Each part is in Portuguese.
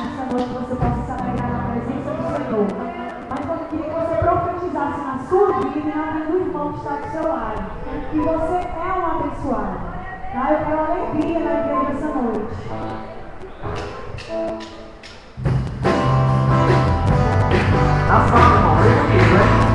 nessa noite você possa se apegar na presença do Senhor. Mas eu queria que você profetizasse na sua vida e na vida do irmão que está do seu lado. Que você é um abençoado. Tá? Eu quero alegria na igreja essa noite. That's not the moment, right?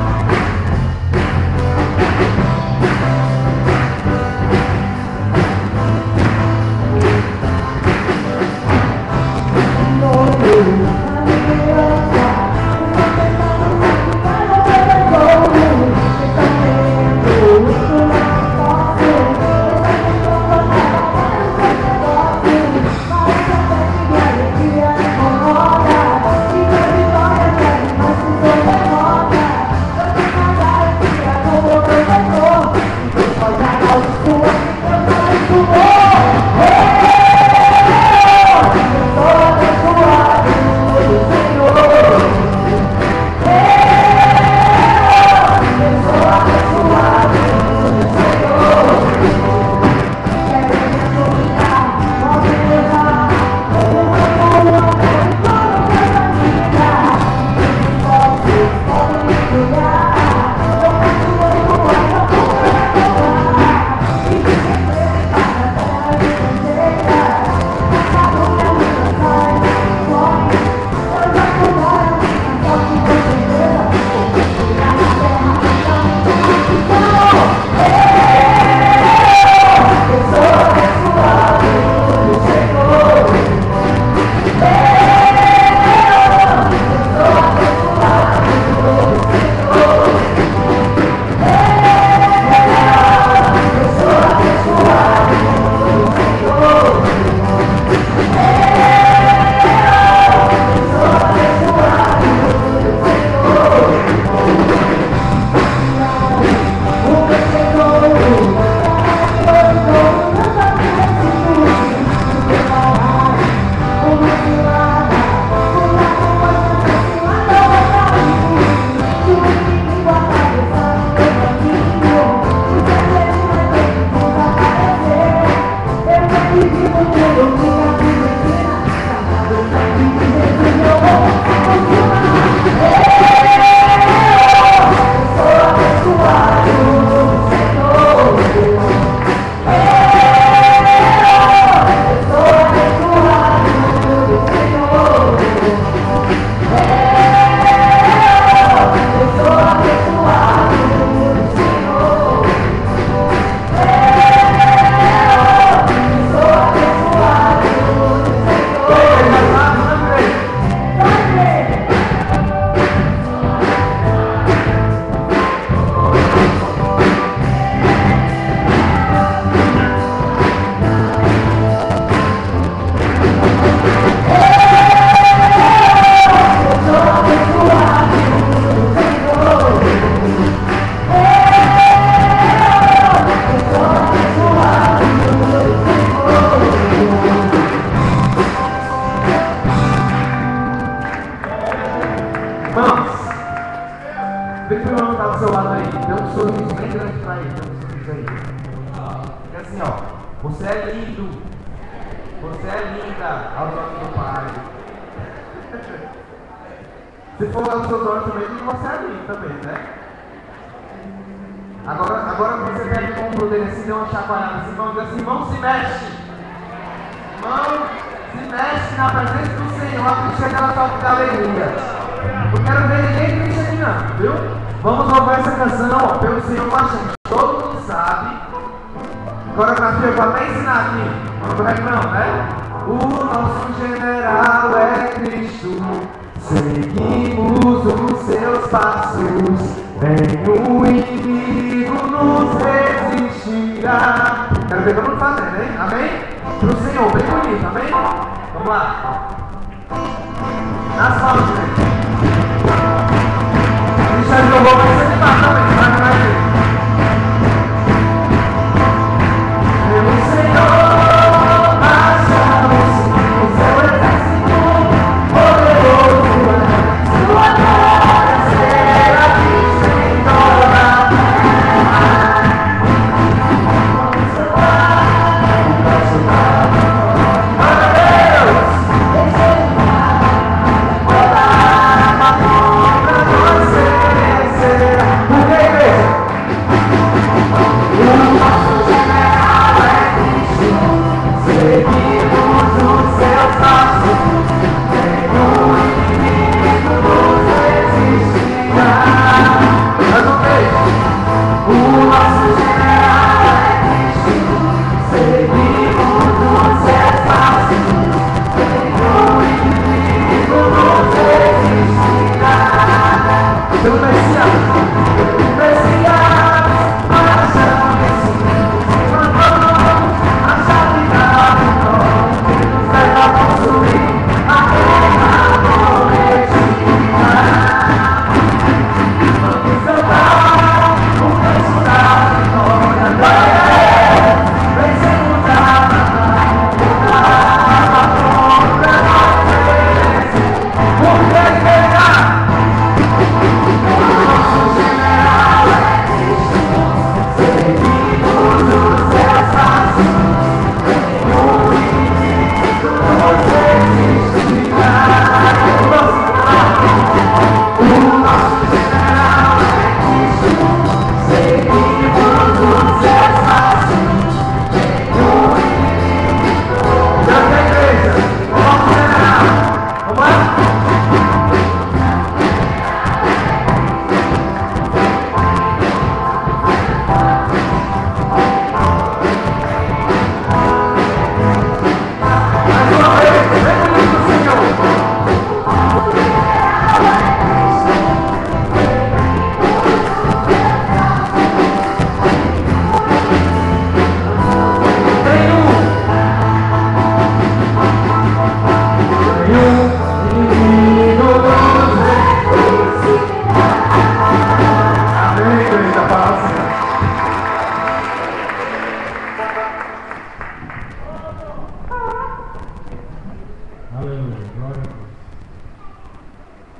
glória a Deus.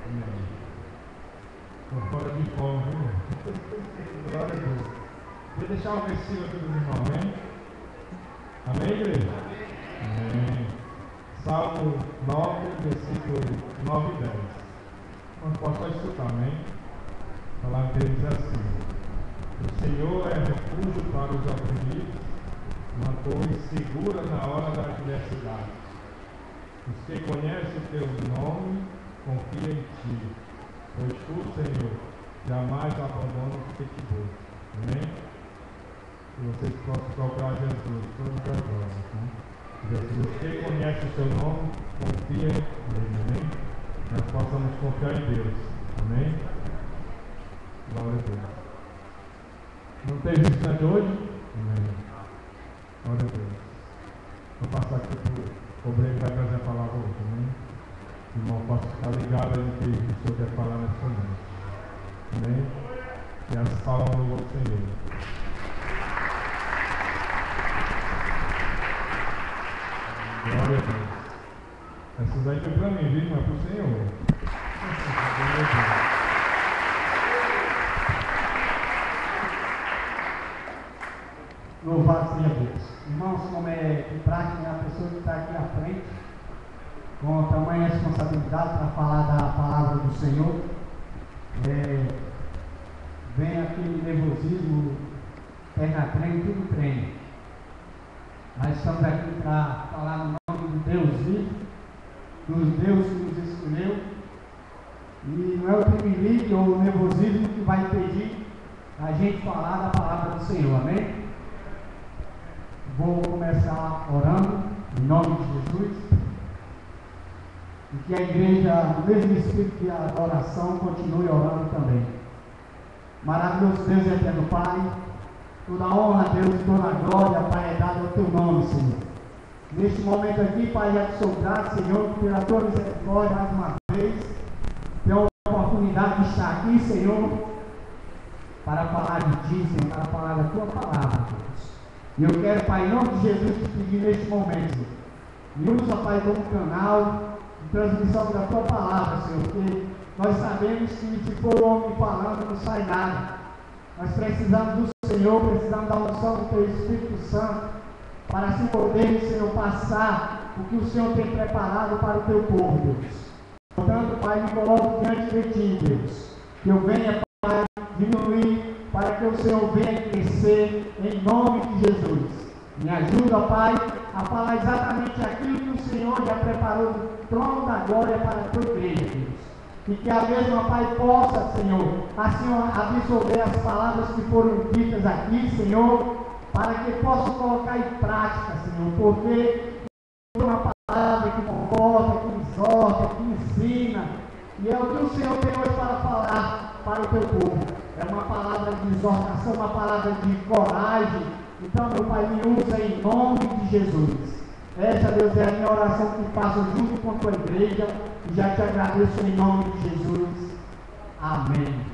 Amém. Estou fora de fome, viu? Glória a Deus. Vou deixar o versículo aqui dos irmãos, amém? Amém, igreja? Amém. Salmo 9, versículo 9 e 10. Não posso só escutar, amém? A palavra deles é assim: o Senhor é refúgio para os oprimidos, uma torre segura na hora da adversidade. Os que conhecem o teu nome confiam em ti, pois tu, Senhor, jamais abandonas os que te buscam. Amém? Que vocês possam procurar Jesus todas as horas. Né? Jesus, quem conhece o seu nome, confia nele. Amém? Nós possamos confiar em Deus. Amém? Glória a Deus. Não tem visitante hoje? Amém. Glória a Deus. Vou passar aqui para o obreiro que vai trazer a palavra hoje. Amém? O irmão possa ficar ligado aí no que o Senhor quer falar nessa noite. Amém? E as palavras do outro Senhor. Glória a Deus. Essas aí foi para mim, viu? Mas para o Senhor. Glória a Deus. Louvado seja Deus. Irmãos, como é de prática, a pessoa que está aqui à frente, com tamanha responsabilidade para falar da palavra do Senhor, vem aquele nervosismo, pega trem, tudo trem. Nós estamos aqui para falar no nome de Deus vivo, dos Deus que nos escolheu, e não é o tremelique ou o nervosismo que vai impedir a gente falar da palavra do Senhor, amém? Vou começar orando em nome de Jesus e que a igreja, no mesmo espírito de adoração, continue orando também. Maravilhoso Deus e eterno Pai, toda honra, Deus, e toda glória, Pai, é dada ao teu nome, Senhor. Neste momento aqui, Pai, já te sou grato, Senhor, pela tua misericórdia mais uma vez, pela oportunidade de estar aqui, Senhor, para falar de ti, Senhor, para falar da tua palavra, Deus. E eu quero, Pai, em nome de Jesus, te pedir neste momento, me usa, Pai, como canal de transmissão da tua palavra, Senhor, porque nós sabemos que se for o homem falando, não sai nada. Nós precisamos do Senhor, precisamos da unção do teu Espírito Santo, para assim podermos, Senhor, passar o que o Senhor tem preparado para o teu povo, Deus. Portanto, Pai, me coloco diante de ti, Deus, que eu venha, Pai, diminuir, para que o Senhor venha crescer em nome de Jesus. Me ajuda, Pai, a falar exatamente aquilo que o Senhor já preparou no trono da glória para a tua igreja, Deus. E que a mesma, Pai, possa, Senhor, assim absorver as palavras que foram ditas aqui, Senhor, para que possa colocar em prática, Senhor, porque é uma palavra que conforta, que exorta, que ensina, e é o que o Senhor tem hoje para falar para o teu povo. É uma palavra de exortação, uma palavra de coragem. Então, meu Pai, me usa em nome de Jesus. Essa, Deus, é a minha oração que faço junto com a tua igreja. E já te agradeço em nome de Jesus. Amém.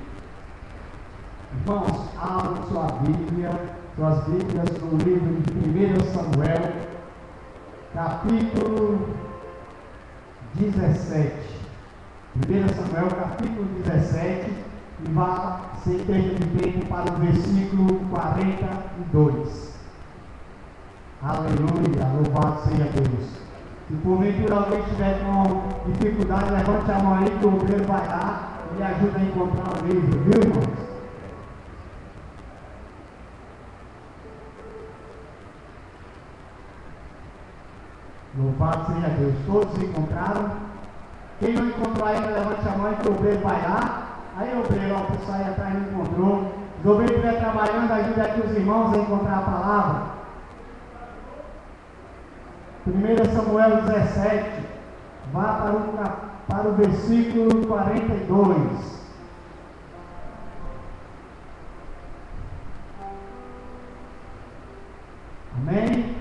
Irmãos, abram suas Bíblias no livro de 1 Samuel, capítulo 17. 1 Samuel, capítulo 17. E vá sem perda de tempo para o versículo 42. Aleluia, louvado seja Deus. Se porventura alguém estiver com dificuldade, levante a mão aí que o obreiro vai lá e ajuda a encontrar o livro, viu, irmãos? Louvado seja Deus. Todos encontraram? Quem não encontrou ainda, levante a mão e que o obreiro vai lá. Aí, obreiro, ó, o pessoal aí atrás não encontrou. Se o obreiro estiver trabalhando, ajude aqui os irmãos a encontrar a palavra. 1 Samuel 17, vá para o versículo 42. Amém?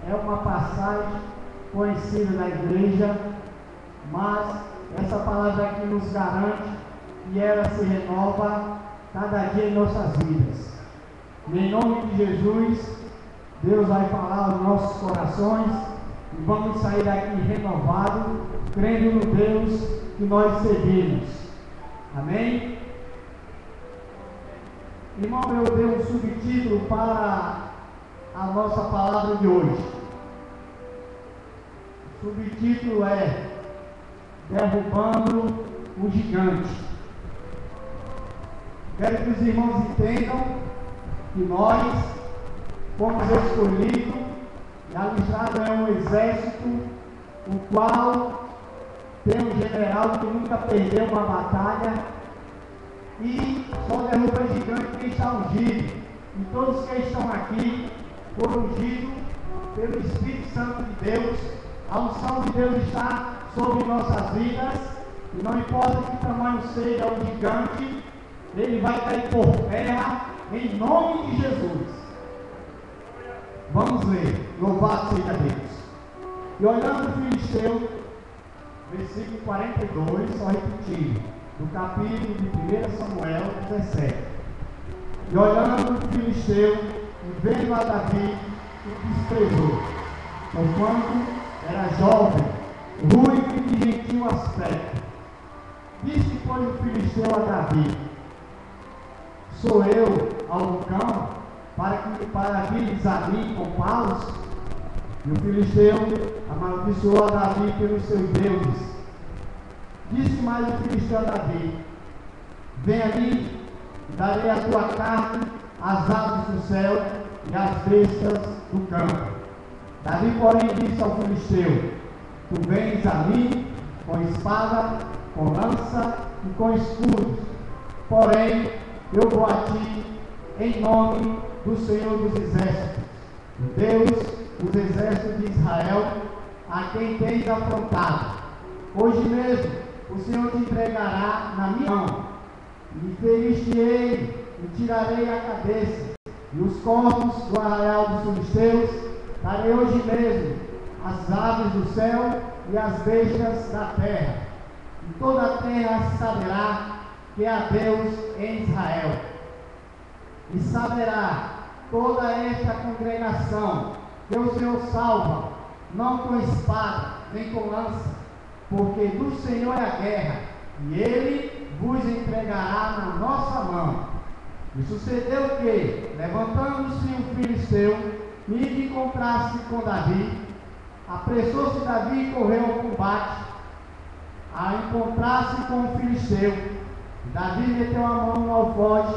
É uma passagem conhecida da igreja, mas essa palavra aqui nos garante que ela se renova cada dia em nossas vidas. E em nome de Jesus, Deus vai falar aos nossos corações e vamos sair daqui renovados, crendo no Deus que nós servimos. Amém? Irmão, eu dei um subtítulo para a nossa palavra de hoje. O subtítulo é Derrubando o Gigante. Quero que os irmãos entendam que nós fomos escolhidos e alistados em um exército, o qual tem um general que nunca perdeu uma batalha, e só derruba gigante quem está ungido. E todos que estão aqui foram ungidos pelo Espírito Santo de Deus. A unção de Deus está sobre nossas vidas, e não importa que tamanho seja o gigante, ele vai cair por terra em nome de Jesus. Vamos ler, louvado seja Deus. E olhando o Filisteu, versículo 42, só repetindo, do capítulo de 1 Samuel 17. E olhando o Filisteu, e vendo a Davi, o desprezou, porquanto era jovem, ruivo e de gentil aspecto. Disse, pois, o Filisteu a Davi: sou eu ao cão para vires a mim com paus? E o Filisteu amaldiçoou a Davi pelos seus deuses. Disse mais o Filisteu a Davi: vem ali, darei a tua carne às aves do céu e às bestas do campo. Davi, porém, disse ao Filisteu: tu vens a mim com espada, com lança e com escudos, porém eu vou a ti em nome do Senhor dos Exércitos, o Deus dos exércitos de Israel, a quem tens afrontado. Hoje mesmo o Senhor te entregará na minha mão, e ferir-te-ei e tirarei a cabeça, e os corpos do arraial dos filisteus darei hoje mesmo às aves do céu e às bestas da terra, e toda a terra saberá que há Deus em Israel. E saberá toda esta congregação que o Senhor salva, não com espada, nem com lança, porque do Senhor é a guerra, e Ele vos entregará na nossa mão. E sucedeu que, levantando-se o Filisteu, e de encontrar-se com Davi, apressou-se Davi e correu ao combate, a encontrar-se com o Filisteu. Davi meteu a mão no alforje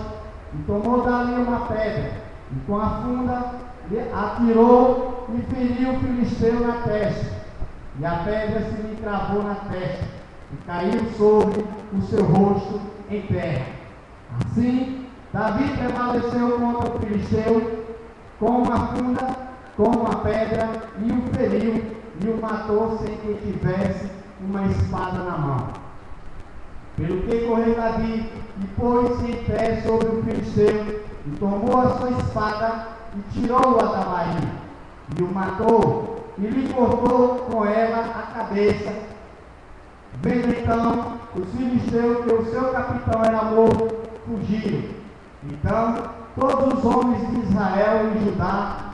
e tomou dali uma pedra, e com a funda atirou e feriu o Filisteu na testa, e a pedra se lhe cravou na testa e caiu sobre o seu rosto em terra. Assim Davi prevaleceu contra o Filisteu com uma funda, com uma pedra, e o feriu e o matou sem que tivesse uma espada na mão. Pelo que correu Davi e pôs-se em pé sobre o Filisteu, e tomou a sua espada e tirou-o da barriga, e o matou, e lhe cortou com ela a cabeça. Vendo então os filisteus que o seu capitão era morto, fugiram. Então todos os homens de Israel e Judá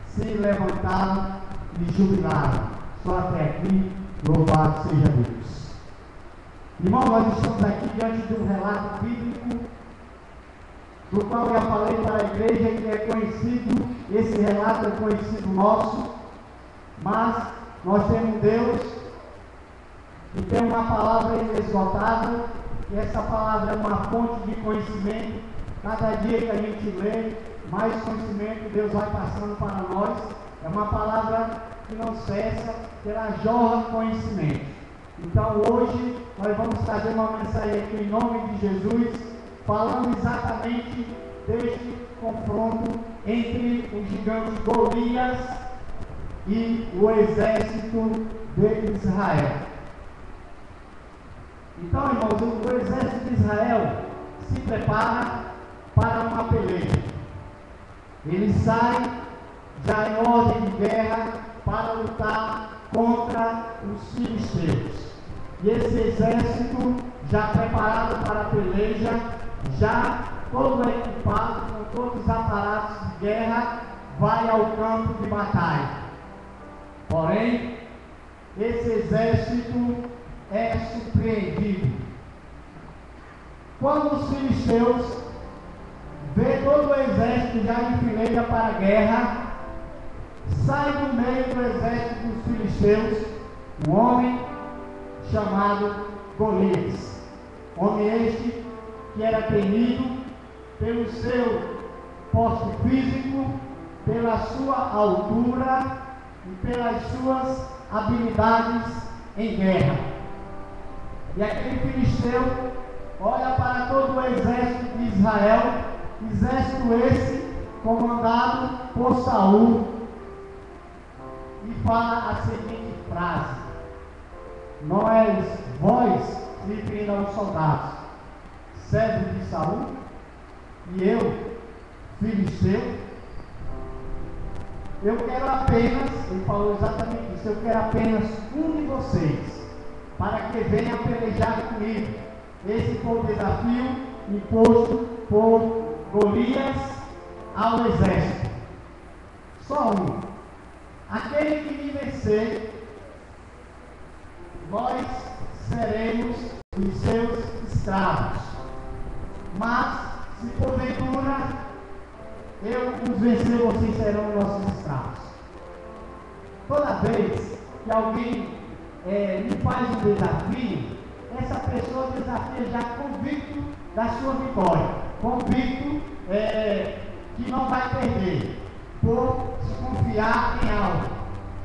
se levantaram e jubilaram. Só até aqui, louvado seja Deus. Irmão, nós estamos aqui diante de um relato bíblico, do qual eu já falei para a igreja que é conhecido, esse relato é conhecido nosso, mas nós temos um Deus que tem uma palavra inesgotável, e essa palavra é uma fonte de conhecimento. Cada dia que a gente lê, mais conhecimento Deus vai passando para nós. É uma palavra que não cessa, que ela jorra conhecimento. Então hoje nós vamos trazer uma mensagem aqui em nome de Jesus, falando exatamente deste confronto entre o gigante Golias e o exército de Israel. Então, irmãos, o exército de Israel se prepara para uma peleja. Ele sai já em ordem de guerra para lutar contra os filisteus. E esse exército, já preparado para a peleja, já todo equipado, com todos os aparatos de guerra, vai ao campo de batalha. Porém, esse exército é surpreendido. Quando os filisteus vê todo o exército já em fileira para a guerra, sai do meio do exército dos filisteus um homem chamado Golias. Homem este que era temido pelo seu porte físico, pela sua altura e pelas suas habilidades em guerra. E aquele filisteu olha para todo o exército de Israel, exército esse comandado por Saul, e fala a seguinte frase: não és vós, se referindo aos soldados, servo de Saul, e eu, filisteu? Eu quero apenas, ele falou exatamente isso, eu quero apenas um de vocês, para que venha pelejar comigo. Esse foi o desafio imposto por Golias ao exército. Só um. Aquele que me vencer, nós seremos os seus escravos. Mas, se porventura eu os vencer, vocês serão nossos escravos. Toda vez que alguém me faz um desafio, essa pessoa desafia já convicto da sua vitória, convicto que não vai perder, por se confiar em algo.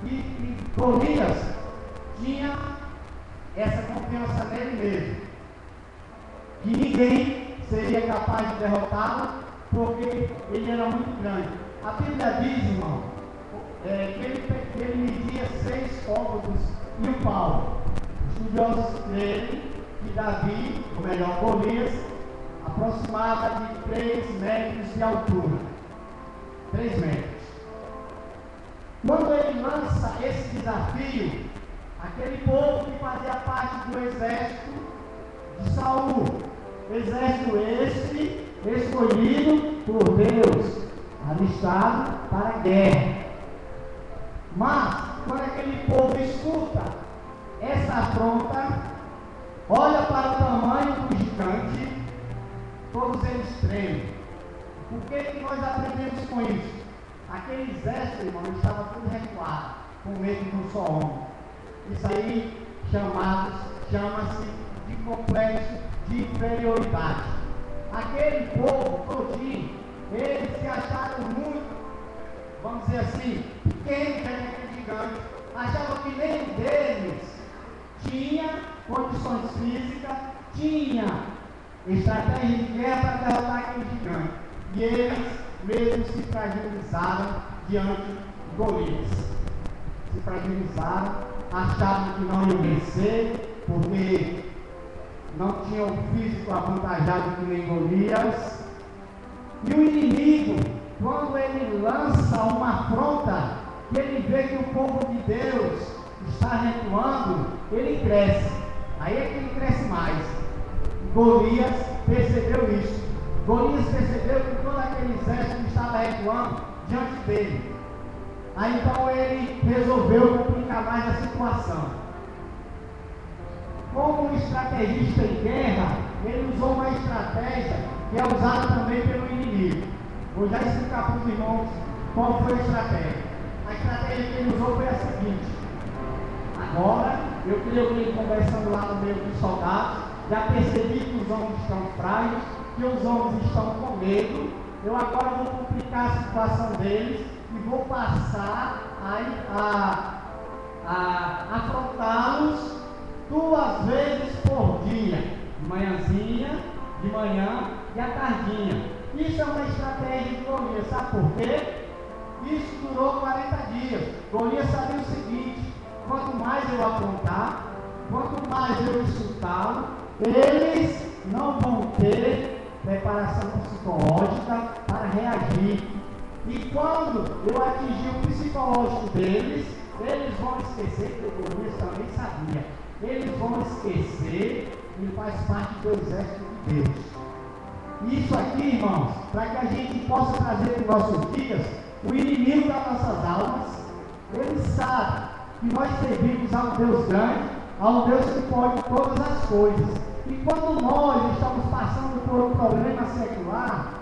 E Golias tinha essa confiança nele mesmo, que ninguém seria capaz de derrotá-lo, porque ele era muito grande. A Bíblia diz, irmão, que ele media 6 côvados e um palmo. Estudiosos creem que Davi, ou melhor, Golias, aproximava de 3 metros de altura. 3 metros. Quando ele lança esse desafio, aquele povo que fazia parte do exército de Saul, exército este escolhido por Deus, alistado para a guerra. Mas, quando aquele povo escuta essa afronta, olha para o tamanho do gigante, todos eles tremem. O que nós aprendemos com isso? Aquele exército, irmão, estava tudo recuado, com medo de um só homem. Isso aí chama-se de complexo de inferioridade. Aquele povo todinho, eles se acharam muito, vamos dizer assim, pequenos perante aquele gigante, achavam que nem deles tinha condições físicas, tinha estratégia de guerra para derrotar aquele gigante. E eles mesmos se fragilizaram diante de Golias. Se fragilizaram, achavam que não iam vencer, porque não tinham físico avantajado que nem Golias. E o inimigo, quando ele lança uma afronta, que ele vê que o povo de Deus está recuando, ele cresce. Aí é que ele cresce mais. Golias percebeu isso. Golias percebeu que todo aquele exército estava recuando diante dele. Aí então ele resolveu complicar mais a situação. Como um estrategista em guerra, ele usou uma estratégia que é usada também pelo inimigo. Vou já explicar para os irmãos qual foi a estratégia. A estratégia que ele usou foi a seguinte: agora, eu creio conversando lá no meio dos soldados, já percebi que os homens estão frágeis, que os homens estão com medo. Eu agora vou complicar a situação deles e vou passar a afrontá-los 2 vezes por dia, de manhãzinha, de manhã e à tardinha. Isso é uma estratégia de Golias, sabe por quê? Isso durou 40 dias. Golias sabia o seguinte: quanto mais eu afrontar, quanto mais eu insultá-lo, eles não vão ter preparação psicológica para reagir. E quando eu atingir o psicológico deles, eles vão esquecer, que o Golias também sabia, eles vão esquecer que ele faz parte do exército de Deus. Isso aqui, irmãos, para que a gente possa trazer para os nossos dias, o inimigo das nossas almas, ele sabe que nós servimos a um Deus grande, a um Deus que pode todas as coisas. E quando nós estamos passando por um problema secular,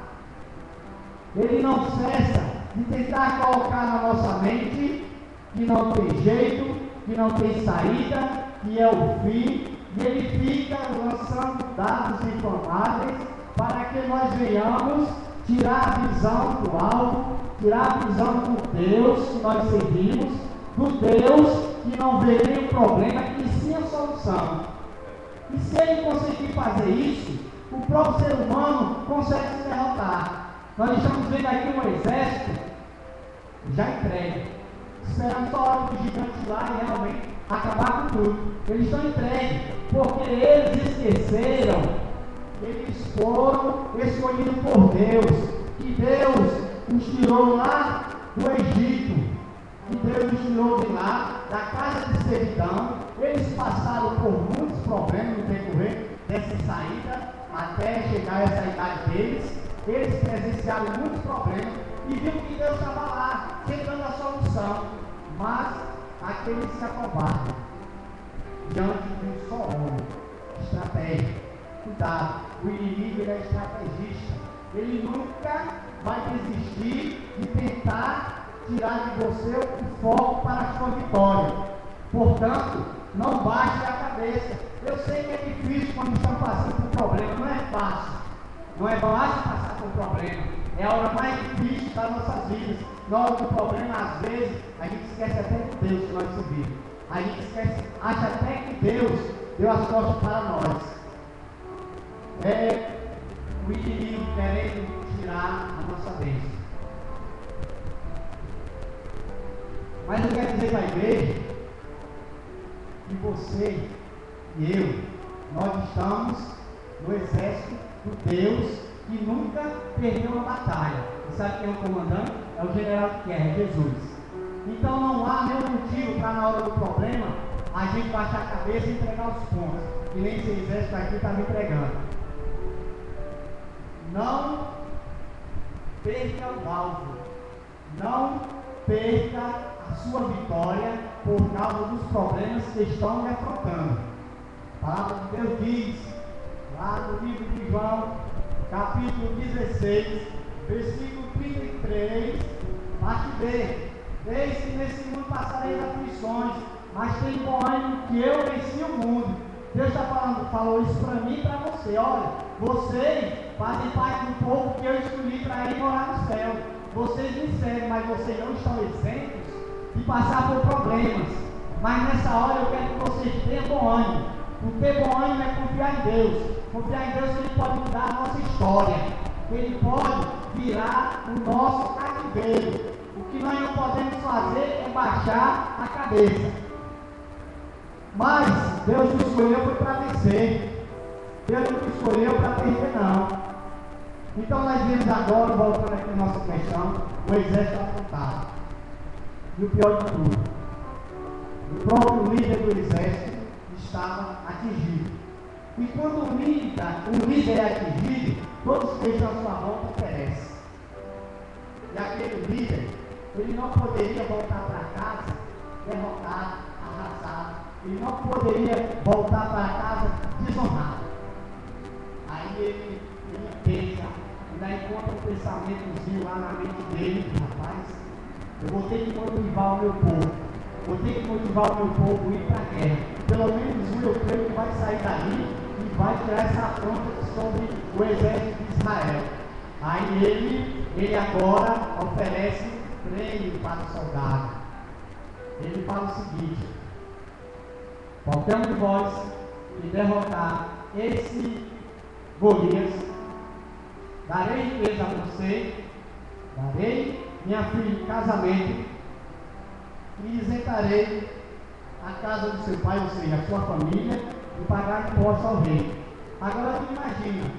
Ele não cessa de tentar colocar na nossa mente que não tem jeito, que não tem saída, que é o fim, e Ele fica lançando dados inflamáveis para que nós venhamos tirar a visão do alvo, tirar a visão do Deus que nós seguimos, do Deus que não vê nenhum problema e sim a solução. E se Ele conseguir fazer isso, o próprio ser humano consegue se derrotar. Nós estamos vendo aqui um exército já entregue, esperando só a hora do gigante lá e realmente acabar com tudo. Eles estão entregues, porque eles esqueceram, eles foram escolhidos por Deus, que Deus os tirou lá do Egito, que Deus os tirou de lá, da casa de servidão. Eles passaram por muitos problemas no decorrer dessa saída, até chegar a essa idade deles. Eles presenciaram muitos problemas e viram que Deus estava lá, sempre dando a solução. Mas aqueles se acovardam diante de um só homem. Estratégia. Cuidado, o inimigo ele é estrategista. Ele nunca vai desistir de tentar tirar de você o foco para a sua vitória. Portanto, não baixe a cabeça. Eu sei que é difícil quando estão passando por problema, não é fácil. Não é fácil passar por problema. É a hora mais difícil das nossas vidas. Na hora do problema, às vezes, a gente esquece até de Deus que nós servimos. A gente esquece, acha até que Deus deu as costas para nós. É o inimigo querendo tirar a nossa bênção. Mas eu quero dizer para a igreja que você e eu, nós estamos no exército do Deus que nunca perdeu uma batalha. E sabe quem é o comandante? É o general de guerra, é Jesus. Então não há nenhum motivo para, na hora do problema, a gente baixar a cabeça e entregar os pontos. Que nem esse exército aqui está me entregando. Não perca o alvo. Não perca a sua vitória por causa dos problemas que estão lhe afrontando. A palavra de Deus diz, lá no livro de João, capítulo 16, versículo 33, parte B. Eis que nesse mundo passarei aflições, mas tem bom ânimo que eu venci o mundo. Deus está falou isso para mim e para você. Olha, vocês fazem parte do povo que eu escolhi para ir morar no céu. Vocês me servem, mas vocês não estão isentos de passar por problemas. Mas nessa hora eu quero que vocês tenham bom ânimo. O ter bom ânimo é confiar em Deus. Confiar em Deus que Ele pode mudar a nossa história. Que Ele pode virar o nosso cativeiro. O que nós não podemos fazer é baixar a cabeça. Mas Deus nos escolheu para vencer. Deus não nos escolheu para perder, não. Então nós vemos agora, voltando aqui na nossa questão, o exército afrontado. E o pior de tudo, o próprio líder do exército estava atingido. E quando o líder é atingido, todos que estão à sua volta perecem. E aquele líder, ele não poderia voltar para casa derrotado, arrasado. Ele não poderia voltar para casa desonrado. Aí ele pensa, ainda encontra um pensamentozinho lá na mente dele, rapaz, eu vou ter que motivar o meu povo. Vou ter que motivar o meu povo a ir para a guerra. Pelo menos um eu creio que vai sair dali e vai tirar essa afronta sobre o exército de Israel. Aí ele agora oferece prêmio para o soldado. Ele fala o seguinte: qualquer um de vós que derrotar esse Golias, darei riqueza a você, darei minha filha em casamento e isentarei a casa do seu pai, ou seja, a sua família, e pagar imposto ao rei. Agora tu imagina,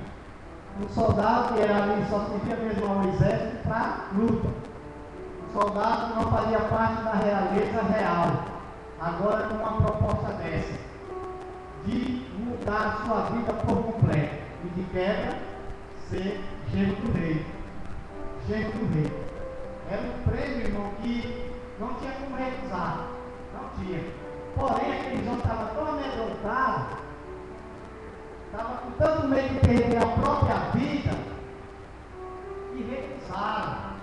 um soldado que era ali, só servia mesmo ao exército para luta. Um soldado não fazia parte da realeza real. Agora com uma proposta dessa, de mudar a sua vida por completo, e de quebra, ser genro do rei. Genro do rei. Era um prêmio, irmão, que não tinha como recusar. Não tinha. Porém, aqueles homens estavam tão amedrontados, estavam com tanto medo de perder a própria vida, que recusaram.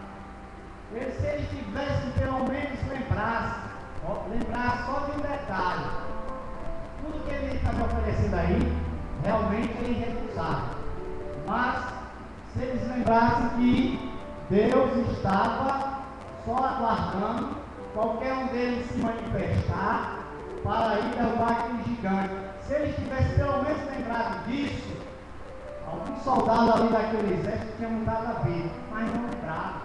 Se eles tivessem pelo menos lembrar só de um detalhe, tudo que ele está me oferecendo aí, realmente eles recusaram. Mas, se eles lembrassem que Deus estava só aguardando qualquer um deles se manifestar para ir derrubar aquele gigante. Se eles tivessem pelo menos lembrado disso, alguns soldados ali daquele exército tinham mudado a vida, mas não lembraram.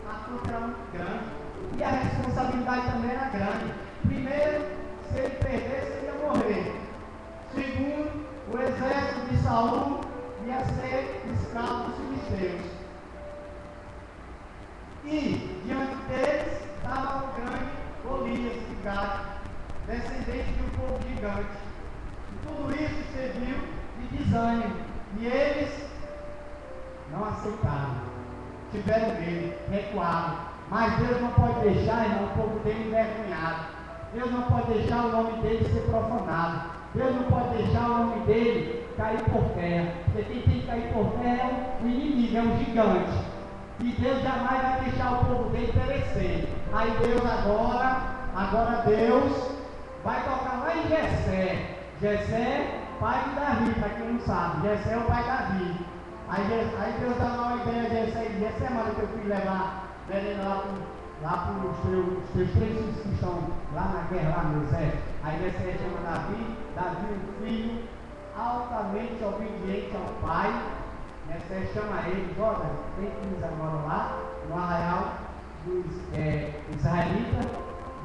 A culpa era muito grande e a responsabilidade também era grande. Primeiro, se ele perdesse, ele ia morrer. Segundo, o exército de Saul ia ser escravo dos filisteus. E diante deles estava o grande Golias de Gade, descendente de um povo gigante. E tudo isso serviu de desânimo. E eles não aceitaram. Tiveram medo, recuaram. Mas Deus não pode deixar, irmão, o povo dele envergonhado. Deus não pode deixar o nome dele ser profanado. Deus não pode deixar o nome dele cair por terra. Porque quem tem que cair por terra é o inimigo, é um gigante. E Deus jamais vai deixar o povo dele perecer. Aí Deus agora Deus vai tocar lá em Jessé. Jessé, pai de Davi, para quem não sabe. Jessé é o pai de Davi. Aí Deus dá uma ideia de Jessé. Jessé, mano, que eu fui levar Belém lá para os teus 3 filhos que estão lá na guerra, lá no exército. Aí Jessé chama Davi, um filho altamente obediente ao pai. Jessé chama ele, olha, tem filhos agora lá, no arraial dos israelitas,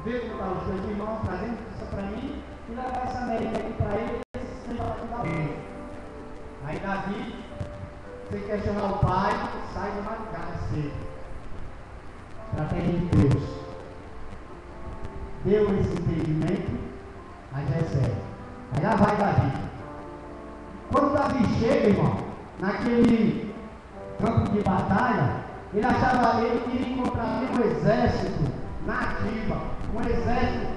vê como estão os teus irmãos, trazendo isso para mim, e levar essa merenda aqui para ele, e esse sistema vai dar bem. Aí Davi, você quer chamar o pai, sai de madrugada cedo, para a terra de Deus. Deu esse entendimento a Jessé. Aí lá vai Davi. Quando Davi chega, irmão, naquele campo de batalha, ele queria encontrar um exército na ativa, um exército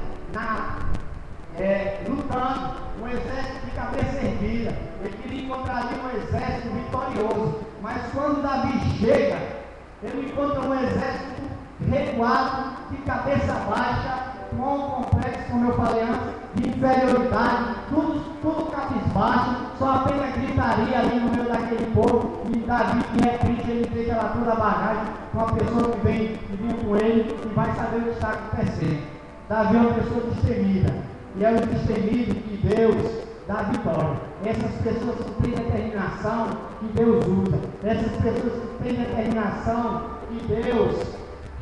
lutando, um exército de cabeça erguida. Ele queria encontrar ali um exército vitorioso. Mas quando Davi chega, ele encontra um exército recuado, de cabeça baixa, com um complexo, como eu falei antes, de inferioridade, tudo cabisbaixo, só apenas gritaria ali no meio daquele povo. E Davi, de repente, ele deixa ela toda a bagagem com a pessoa que vinha com ele e vai saber o que está acontecendo. Davi é uma pessoa destemida, e é o destemido que Deus dá vitória. Essas pessoas que têm determinação que Deus usa, essas pessoas que têm determinação que Deus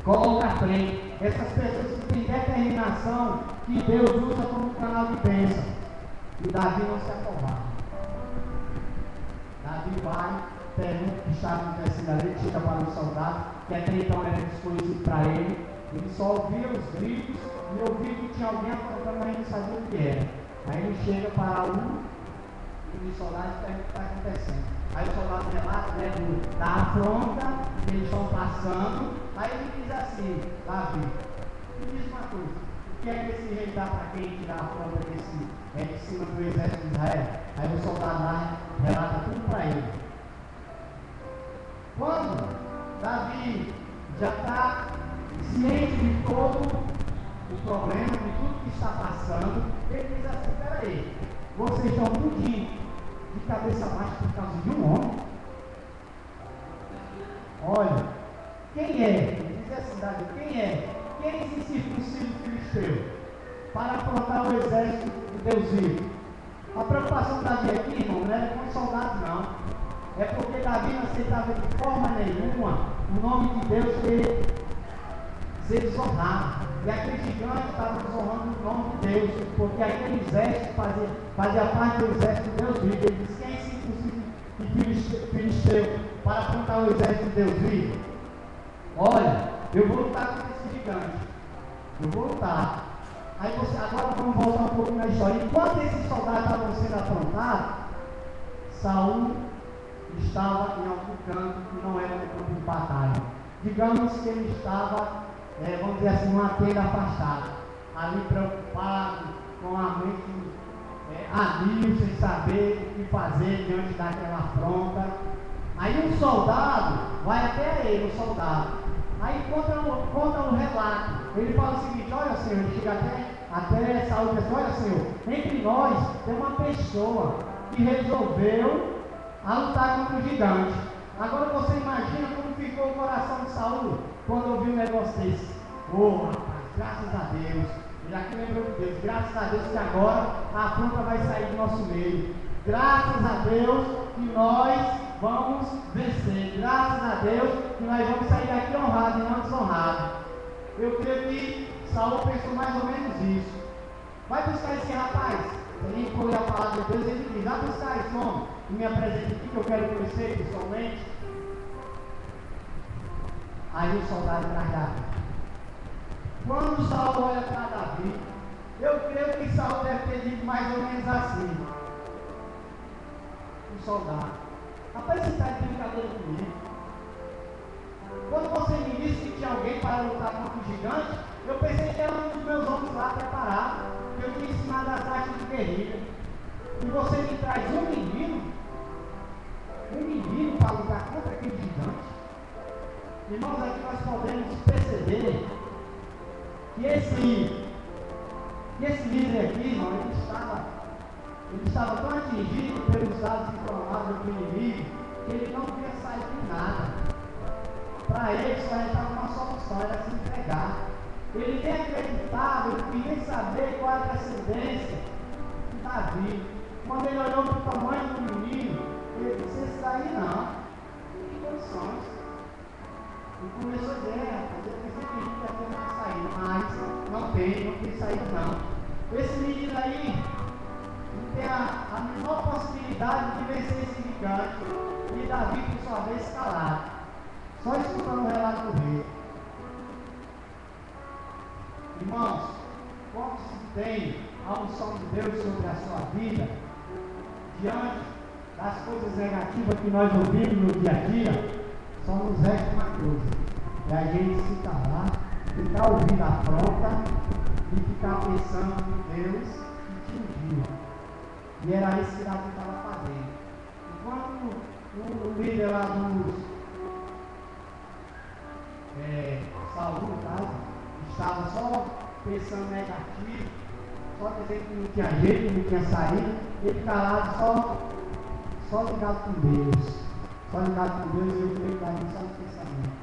coloca à frente, essas pessoas que têm determinação que Deus usa como canal de bênção. E Davi não se acovardava. Davi vai, pergunta o que está acontecendo ali, chega para o soldado, que até então era desconhecido para ele. Ele só ouvia os gritos e ouvia que tinha alguém apontando, mas ele não sabia o que era. Aí ele chega para os soldados e pergunta o que está acontecendo. Aí o soldado relata, da afronta que eles estão passando. Aí ele diz assim, Davi, me diz uma coisa, o que é que esse rei dá para quem tirar a afronta de cima do exército de Israel? Aí o soldado lá relata tudo para ele. Quando Davi já está ciente de todo o problema, de tudo que está passando, ele diz assim, peraí, vocês estão tudinho de cabeça baixa por causa de um homem? Olha, quem é? Diz a cidade, quem é? Quem se circuncide filisteu para afrontar o exército de Deus vivo? A preocupação de Davi aqui, irmão, não era com os soldados, não. É porque Davi não aceitava de forma nenhuma o nome de Deus ser desonrado. E aquele gigante estava desonrando o nome de Deus, porque aquele exército fazia parte do exército de Deus vivo. Ele disse, quem se circuncide filisteu para afrontar o exército de Deus vivo? Olha, eu vou lutar contra esse gigante. Eu vou lutar. Aí agora vamos voltar um pouco na história. Enquanto esses soldados estavam sendo afrontados, Saul estava em algum canto que não era no campo de batalha. Digamos que ele estava, vamos dizer assim, numa tenda afastada. ali preocupado, com a mente a mil, sem saber o que fazer diante daquela afronta. Aí um soldado vai até ele, o soldado. Aí conta um relato. Ele fala o seguinte: olha, Senhor, ele chega até Saul e diz: olha, Senhor, entre nós tem uma pessoa que resolveu a lutar contra o gigante. Agora você imagina como ficou o coração de Saul quando ouviu um negócio desse. Oh, rapaz, graças a Deus. Ele aqui lembrou de Deus. Graças a Deus que agora a afronta vai sair do nosso meio. Graças a Deus que nós vamos vencer. Graças a Deus que nós vamos sair daqui honrados e não desonrados. Eu creio que Saul pensou mais ou menos isso. Vai buscar esse rapaz. Se a gente for ler a palavra de Deus, ele diz: vai buscar esse homem e me apresente aqui que eu quero conhecer pessoalmente. Aí o soldado traz Davi. Quando Saul olha para Davi, eu creio que Saul deve ter dito mais ou menos assim: o soldado, rapaz, você está de brincadeira comigo? Quando você me disse que tinha alguém para lutar contra o gigante, eu pensei que era um dos meus homens lá preparado, que eu tinha ensinado as artes de guerrilha. E você me traz um menino para lutar contra aquele gigante. Irmãos, aqui nós podemos perceber que esse líder aqui, irmão, ele estava tão atingido pelos dados informados do inimigo que ele não queria sair de nada. Para ele só estava uma solução, era se entregar. Ele nem acreditava, ele queria saber qual era a descendência de Davi. Quando ele olhou para o tamanho do menino, ele disse: esse daí não tem condições. E começou a dizer: rapaz, eu pensei que a gente ia ter uma saída, mas não tem saída não. Esse menino aí não tem a menor possibilidade de vencer esse gigante. E Davi, por sua vez, calado, só escutando o relato do rei. Irmãos, quando se tem a unção de Deus sobre a sua vida, diante das coisas negativas que nós ouvimos no dia a dia, só nos resta uma coisa: é a gente se calar, ficar ouvindo a afronta e ficar pensando em Deus que te ungiu. E era isso que Davi estava fazendo. Enquanto o líder lá dos Saul, no caso, estava só pensando negativo, só dizendo que não tinha jeito, não tinha saída, ele calado, só ligado com Deus. Só ligado com Deus, e eu creio que Davi só no pensamento.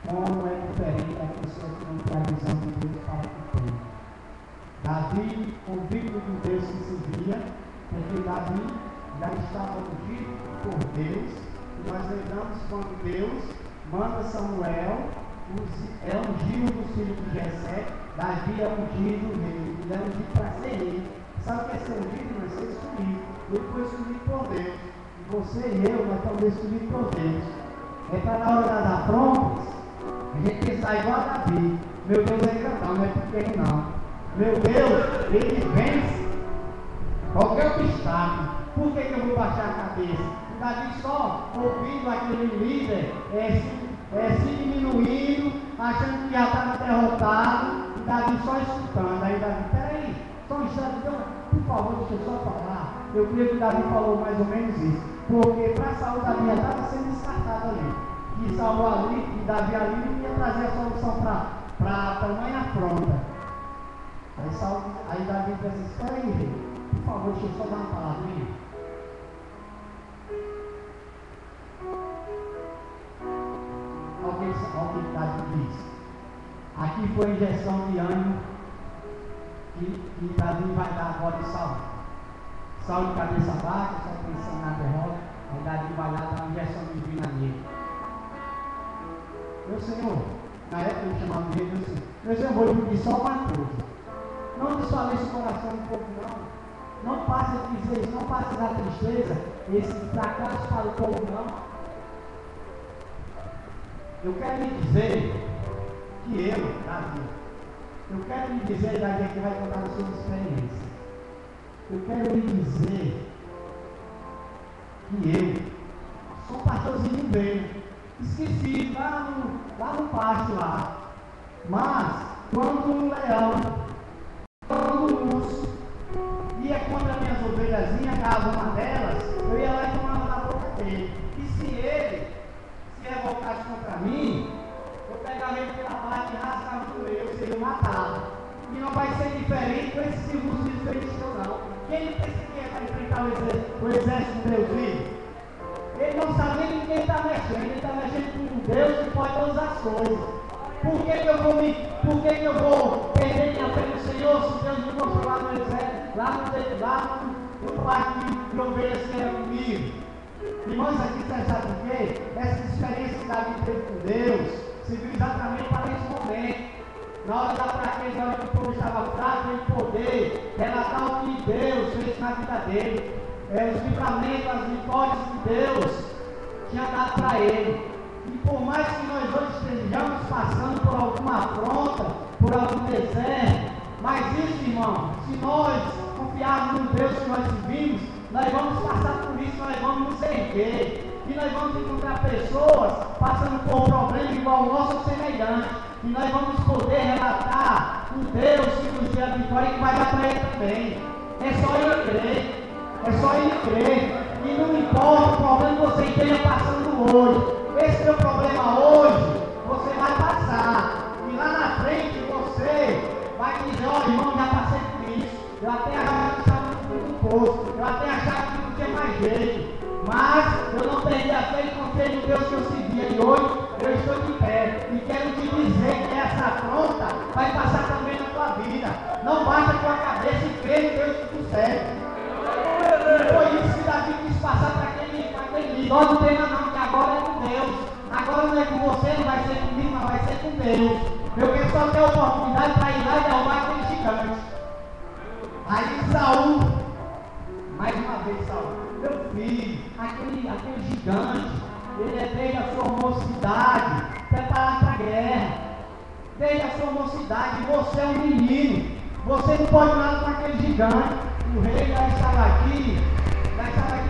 Como é diferente a pessoa que não tem a visão de Deus para o tem. Davi, convicto de Deus que se via, porque Davi já estava ungido por Deus. E nós lembramos quando Deus manda Samuel, é ungido dos filhos de Jessé. Davi é ungido rei, ele é ungido para ser rei. Sabe o que é ser ungido? Não é ser escolhido. Ele foi escolhido por Deus. E você e eu, nós estamos escolhidos por Deus. É para na hora das afrontas, a gente pensar igual a Davi: meu Deus é grandão, não é pequeno não. Meu Deus, ele vence qualquer obstáculo. Por que eu vou baixar a cabeça? Davi só ouvindo aquele líder se diminuindo, achando que já estava derrotado, e Davi só escutando. Aí Davi: peraí, só um instante, por favor, deixa eu só falar. Eu creio que Davi falou mais ou menos isso, porque para Saul, Davi já estava sendo descartado ali. E Saul ali, e Davi ali não ia trazer a solução para tamanha afronta. Aí Davi diz assim: espera aí, rei, por favor, deixa eu só dar uma palavrinha. Olha o que Davi diz. Aqui foi a injeção de ânimo que Davi vai dar agora de Saul. Saul de cabeça baixa, só pensando na derrota. Aí Davi vai lá dar uma injeção divina nele. Meu Senhor, na época eu chamava de rei, meu Senhor, vou lhe pedir só uma coisa: não desfaleça o coração do povo, não. Não passe a dizer isso, não passe a tristeza, esse fracasso para o povo, não. Eu quero lhe dizer que Davi, eu quero lhe dizer, Davi aqui vai contar a sua experiência. Eu quero lhe dizer que eu sou um pastorzinho velho, esquecido lá no pasto lá. Mas, quando Quem pensa que é para enfrentar o exército de Deus vivo? Ele não sabe nem com quem está mexendo. Ele está mexendo com Deus que pode todas as coisas. Por que eu vou perder minha fé no Senhor se Deus me mostrou lá no exército, lá no parque de ovelhas que era comigo? Irmãos, aqui você sabe por quê? Essa experiência que Davi teve com Deus serviu exatamente para esse momento. Na hora da fraqueza, na hora que o povo estava fraco, ele poder relatar o que Deus fez na vida dele. Os livramentos, as vitórias que Deus tinha dado para ele. E por mais que nós hoje estejamos passando por alguma afronta, por algum deserto, mas isso, irmão, se nós confiarmos no Deus que nós vivimos, nós vamos passar por isso, nós vamos nos erguer. E nós vamos encontrar pessoas passando por um problema igual ao nosso ou semelhante. E nós vamos poder relatar o Deus que nos deu a vitória e que vai dar para ele também. É só ele crer. É só ele crer. E não importa o problema que você esteja passando hoje. Esse teu problema hoje, você vai passar. E lá na frente você vai dizer, olha, irmão, já passei por isso. Eu até achava que estava no posto. Eu até achava que não tinha mais jeito. Mas eu não perdi a fé e confiei no Deus que eu servia. E hoje eu estou de pé. E quero te dizer que essa afronta vai passar também na tua vida. Não basta com a cabeça e crer no Deus que tu serve. E foi isso que Davi quis passar para aquele líder. Não tema não, que agora é com Deus. Agora não é com você, não vai ser comigo, mas vai ser com Deus. Eu quero só ter a oportunidade para ir lá e derrubar aquele gigante. Aí Saul, mais uma vez Saul, meu filho, aquele gigante, ele é desde a sua mocidade, preparado para a guerra. Desde a sua mocidade, você é um menino. Você não pode nada com aquele gigante. O rei já estava aqui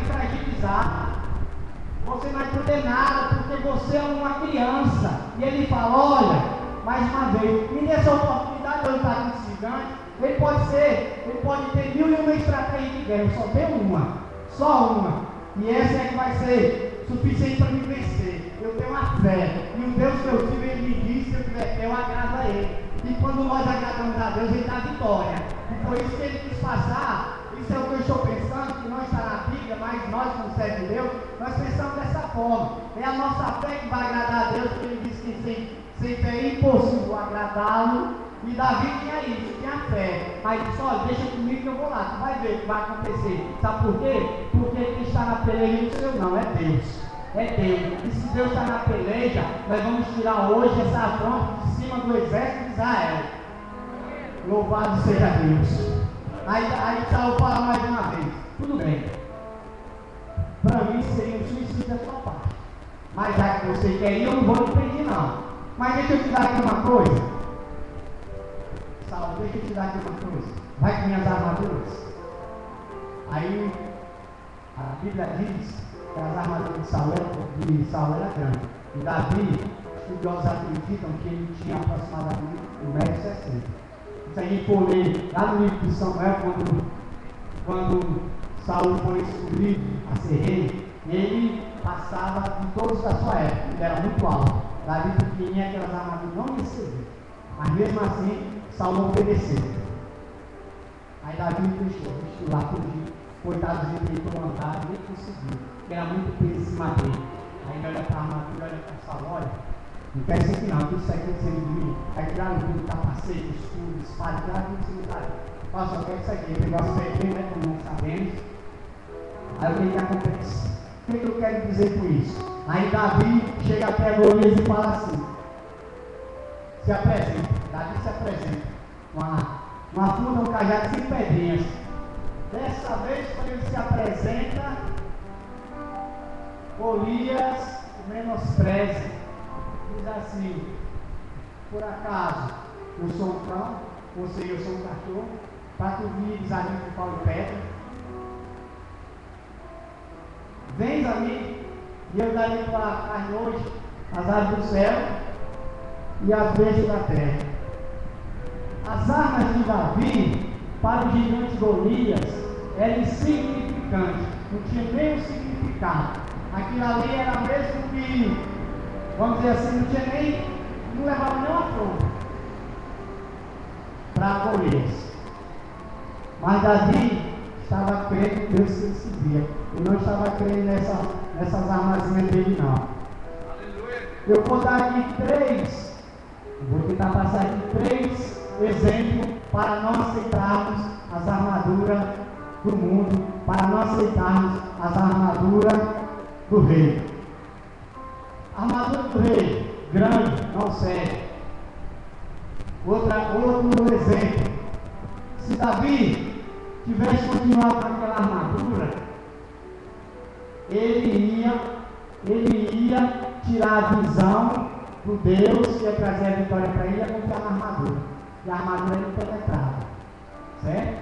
para agilizar. Você não vai poder nada, porque você é uma criança. E ele fala, olha, mais uma vez, me dê essa oportunidade de eu lutar com esse gigante. Ele pode ter 1001 estratégias de guerra, eu só tenho uma, só uma. E essa é que vai ser suficiente para me vencer. Eu tenho uma fé. E o Deus que eu tive, ele me disse, se eu tiver fé, eu agrado a ele. E quando nós agradamos a Deus, ele dá vitória. E foi isso que ele quis passar. Isso é o que eu estou pensando, que não está na Bíblia, mas nós, como servos de Deus, nós pensamos dessa forma. É a nossa fé que vai agradar a Deus, porque ele disse que sem fé é impossível agradá-lo. E Davi tinha isso, tinha fé. Aí disse, olha, deixa comigo que eu vou lá, tu vai ver o que vai acontecer. Sabe por quê? Porque quem está na peleja não sou eu não, é Deus. É Deus. E se Deus está na peleja, nós vamos tirar hoje essa afronta de cima do exército de Israel. Louvado seja Deus. Aí Saul fala mais uma vez, tudo bem. Para mim seria um suicídio da sua parte. Mas já que você quer ir, eu não vou te pedir não. Mas deixa eu te dar aqui uma coisa. Saul, deixa eu te dar aqui uma coisa. Vai com minhas armaduras. Aí a Bíblia diz que as armaduras de Saul eram grandes. E Davi, estudiosos acreditam que ele tinha aproximadamente 1,60 m. Se a gente for ler lá no livro de Samuel, quando Saul foi escolhido a ser rei, ele passava de todos da sua época, ele era muito alto. Davi pequenininho, aquelas armaduras não ia servir. Mas mesmo assim, Saul obedeceu. Aí Davi deixou lá fugir. Coitado de ele tentou andar, nem conseguiu. Era muito peso em cima dele. Aí ele olha para a armadura, olha para Saul, olha. Não quer isso aqui não, tudo isso aqui você de mim. Aí tiraram tudo, capacete, escudo, espada, tiraram tudo isso aqui. Olha, só quero isso aqui, o negócio é bem, né, como nós sabemos. Aí o que acontece? O que eu quero dizer com isso? Aí Davi chega até Golias e fala assim, se apresenta, Davi se apresenta, uma funda, um cajado sem pedrinhas. Dessa vez, quando ele se apresenta, Golias menospreza. Diz assim, por acaso eu sou um cão, ou seja, eu sou um cachorro, para tu me desanimar de pau e pedra. Vens a mim, e eu darei para as noites as aves do céu e as bestas da terra. As armas de Davi para o gigante Golias eram insignificantes, não tinha nenhum significado. Aquilo ali era mesmo que, vamos dizer assim, não levava nenhuma afronta para Golias. Mas Davi estava crendo em Deus que ele servia. Ele não estava crendo nessas armazinhas dele, não. Eu vou dar aqui vou tentar passar aqui 3 exemplos para não aceitarmos as armaduras do mundo, para não aceitarmos as armaduras do rei. A armadura do rei, grande, não serve. Outro exemplo. Se Davi tivesse continuado com aquela armadura, ele ia tirar a visão do Deus que ia trazer a vitória para ele, ia confiar na armadura. E a armadura ele penetrava. Certo?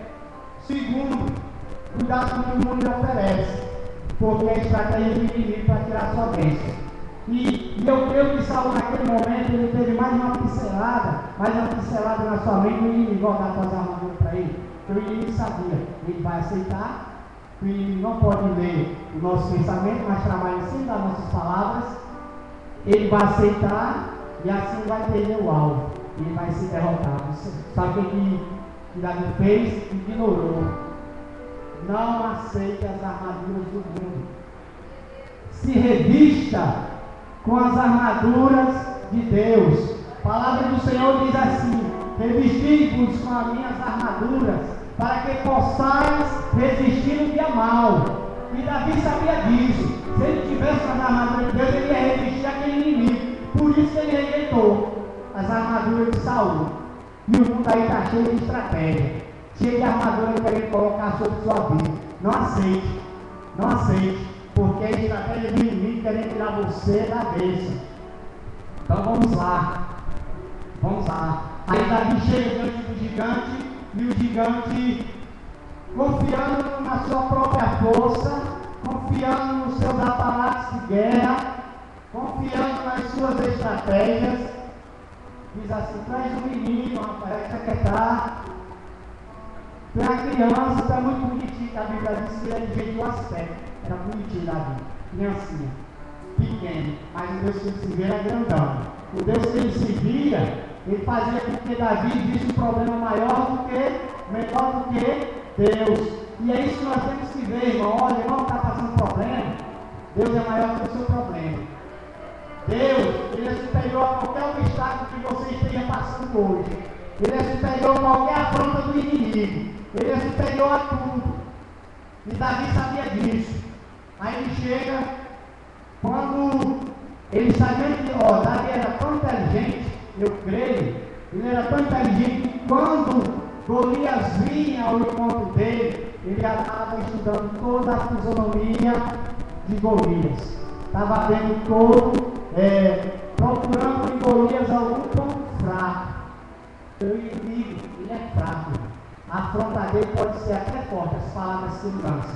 Segundo, cuidado com o que o mundo lhe oferece, porque a estratégia do inimigo para tirar sua bênção. E eu creio que Saul naquele momento ele teve mais uma pincelada na sua mente, o inimigo voltar suas armaduras para ele. Porque o inimigo sabia, ele vai aceitar, o inimigo não pode ler o nosso pensamento, mas trabalha em cima das nossas palavras, ele vai aceitar e assim vai perder o alvo, ele vai ser derrotado. Sabe o que Davi fez? Ignorou. Não aceite as armaduras do mundo. Se revista com as armaduras de Deus. A palavra do Senhor diz assim: revesti-vos com as minhas armaduras, para que possais resistir no dia mal. E Davi sabia disso. Se ele tivesse as armaduras de Deus, ele ia resistir aquele inimigo. Por isso que ele rejeitou as armaduras de Saul. E o mundo aí está cheio de estratégia, cheio de armadura querendo colocar sobre sua vida. Não aceite, não aceite, porque a estratégia do inimigo querendo tirar você da bênção. Então vamos lá. Aí Davi chega diante do gigante, e o gigante, confiando na sua própria força, confiando nos seus aparatos de guerra, confiando nas suas estratégias, diz assim: traz um menino, rapaz, vai aquietar. Tu é uma criança, tu é muito bonitinho. A Bíblia diz que ele é de jeito do aspecto. Era bonitinho, Davi, criancinha, pequeno, mas o Deus que ele se via era grandão. O Deus que ele se via, ele fazia com que Davi visse um problema menor do que Deus. E é isso que nós temos que ver, irmão. Olha, irmão, está passando problema. Deus é maior do que o seu problema. Deus, ele é superior a qualquer obstáculo que você esteja passando hoje. Ele é superior a qualquer afronta do inimigo. Ele é superior a tudo. E Davi sabia disso. Aí ele chega, quando ele sabia que Davi era tão inteligente, eu creio, ele era tão inteligente que quando Golias vinha ao encontro dele, ele já estava estudando toda a fisionomia de Golias. Estava vendo todo, procurando em Golias algum ponto fraco. O inimigo, ele é fraco. A afronta dele pode ser até forte, as palavras que ele lança,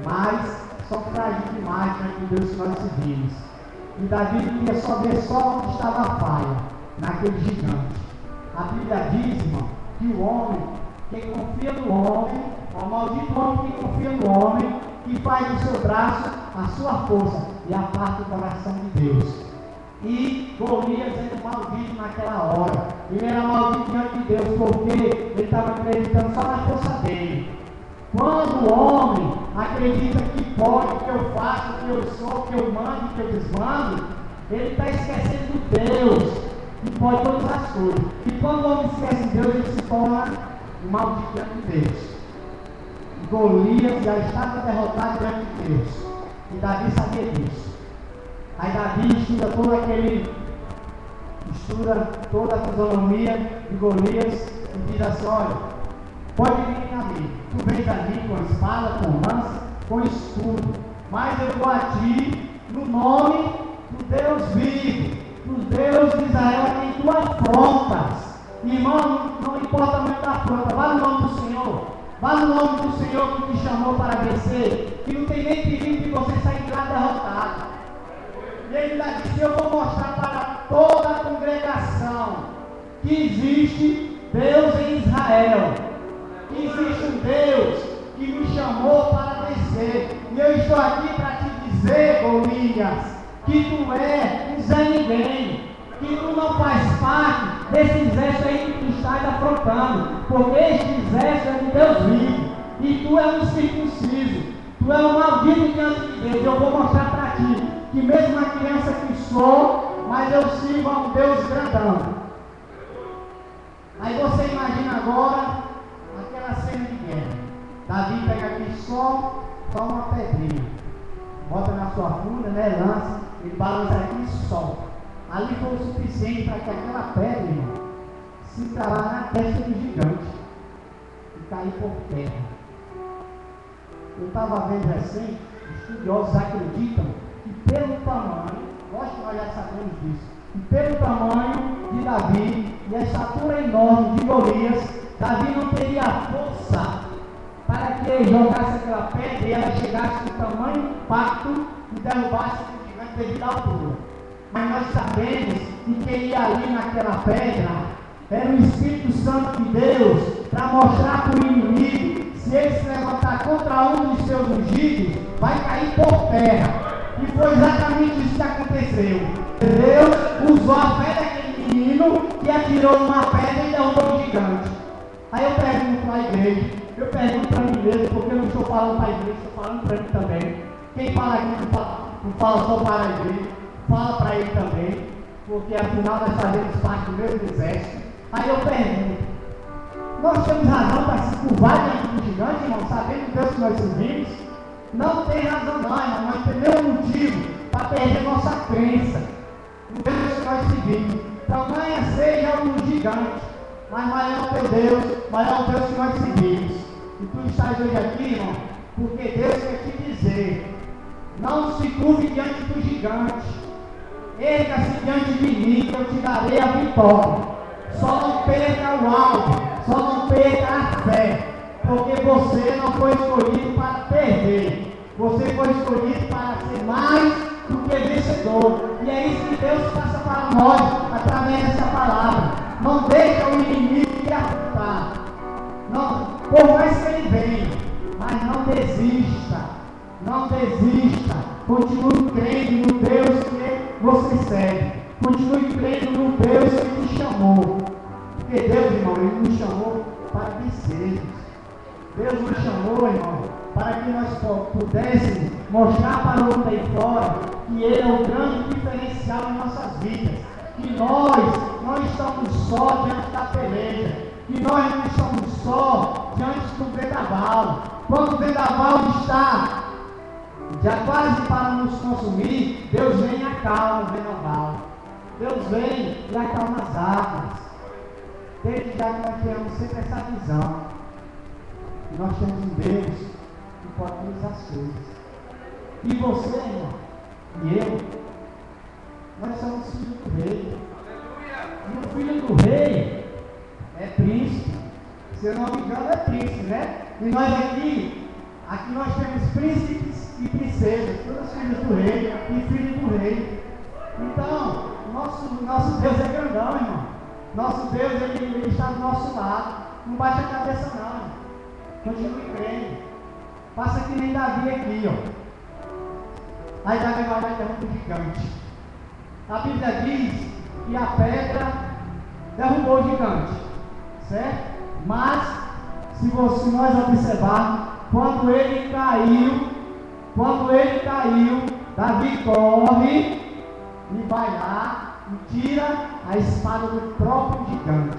mas são frágeis demais diante de Deus que nós seguimos. E Davi queria só ver onde estava a falha, naquele gigante. A Bíblia diz, irmão, que o homem, quem confia no homem, o maldito homem que confia no homem, que faz do seu braço a sua força e aparta o coração de Deus. E Golias era maldito naquela hora. Ele era maldito diante de Deus porque ele estava acreditando só na força dele. Quando o homem acredita que pode, que eu faço, que eu sou, que eu mando, que eu desmando, ele está esquecendo de Deus, que pode todas as coisas. E quando o homem esquece de Deus, ele se torna um maldito diante de Deus. Golias já estava derrotado diante de Deus. E Davi sabia disso. Aí Davi estuda toda a fisionomia de Golias e diz assim: olha, pode vir a mim, tu vens a mim com espada, com lança, com escudo, mas eu vou a ti no nome do Deus vivo, do Deus de Israel, a quem tu afrontas. Irmão, não importa muito a afronta, vá no nome do Senhor. Vá no nome do Senhor que te chamou para vencer, que não tem nem perigo de você sair de lá derrotado. E ele ainda disse: eu vou mostrar para toda a congregação que existe Deus em Israel, que existe um Deus que me chamou para vencer. E eu estou aqui para te dizer, Golias, que tu é um Zé Ninguém, que tu não faz parte desse exército aí que tu estás afrontando, porque este exército é de Deus vivo, e tu tu é um circunciso, tu é um maldito diante de Deus. Eu vou mostrar para ti que mesmo uma criança que sou, mas eu sirvo a um Deus grandão. Aí você imagina agora aquela cena de guerra. Davi pega aqui só uma pedrinha, bota na sua funda, né, lança, ele balança aqui e solta. Ali foi o suficiente para que aquela pedra, irmão, se cravar na testa do gigante e cair por terra. Eu estava vendo recente, estudiosos acreditam que pelo tamanho, lógico que nós já sabemos disso, que pelo tamanho de Davi e a estatura enorme de Golias, Davi não teria força para que ele jogasse aquela pedra e ela chegasse no tamanho impacto e derrubasse o gigante devido à altura. Mas nós sabemos que quem ia ali naquela pedra era o Espírito Santo de Deus para mostrar para o inimigo, se ele se levantar contra um dos seus ungidos, vai cair por terra. E foi exatamente isso que aconteceu. Deus usou a fé daquele menino que atirou uma pedra e derrubou o gigante. Aí eu pergunto para a igreja, eu pergunto para mim mesmo, porque eu não estou falando para a igreja, estou falando para mim também. Quem fala aqui não fala só para a igreja, fala para ele também, porque afinal nós fazemos parte do mesmo exército. Aí eu pergunto, nós temos razão para se curvar diante do gigante, irmão, sabendo o Deus que nós servimos? Não tem razão não, irmão, nós temos nenhum motivo para perder nossa crença no Deus que nós servimos. Tamanha seja o gigante, mas maior é o teu Deus, maior é o Deus que nós seguimos. E tu estás hoje aqui, irmão, porque Deus quer te dizer, não se curve diante do gigante, erga-se diante de mim, que eu te darei a vitória. Só não perca o alvo, só não perca a fé, porque você não foi escolhido para perder, você foi escolhido para ser mais do que vencedor. E é isso que Deus passa para nós, através dessa palavra. Não deixa o inimigo te afrontar, não, por mais que ele venha, mas não desista, não desista, continue crendo no Deus que você serve, continue crendo no Deus que te chamou, porque Deus, irmão, Ele nos chamou para vencermos. Deus nos chamou, irmão, para que nós pudéssemos mostrar para o mundo aí fora que Ele é o grande diferencial em nossas vidas, que nós não estamos só diante da peleja, que nós não estamos só diante do vendaval. Quando o vendaval está já quase para nos consumir, Deus vem e acalma o vendaval. Deus vem e acalma as águas. Desde já que nós temos sempre essa visão, que nós temos um Deus que pode todas as coisas. E você, irmão, e eu, nós somos filhos do rei. E o filho do rei é príncipe. Se eu não me engano, é príncipe, né? E nós aqui nós temos príncipes e princesas, todos filhos do rei e filhos do rei. Então, nosso Deus é grandão, irmão. Nosso Deus, ele está do nosso lado. Não baixa a cabeça não, irmão. Continue crendo. Faça que nem Davi aqui, ó. Aí Davi vai derrubar o gigante. A Bíblia diz que a pedra derrubou o gigante, certo? Mas, se nós observarmos, quando ele caiu, Davi corre e vai lá e tira a espada do próprio gigante.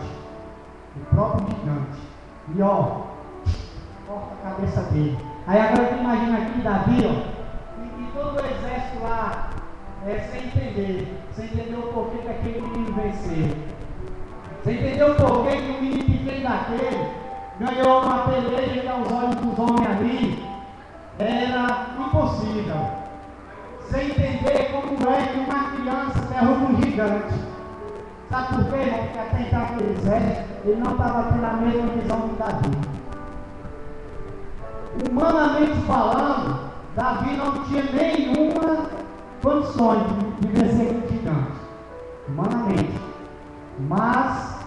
E ó, corta a cabeça dele. Aí agora tu imagina aqui Davi, ó, e todo o exército lá, sem entender o porquê que aquele menino venceu. Sem entender o porquê que um menino pequeno daquele ganhou uma peleja aos olhos dos homens ali. Era impossível. Sem entender como é que uma criança derruba um gigante. Sabe por quê, irmão? Porque até então aquele exército, ele não estava tendo a mesma visão que Davi. Humanamente falando, Davi não tinha nenhuma condições de vencer aquele gigante. Humanamente. Mas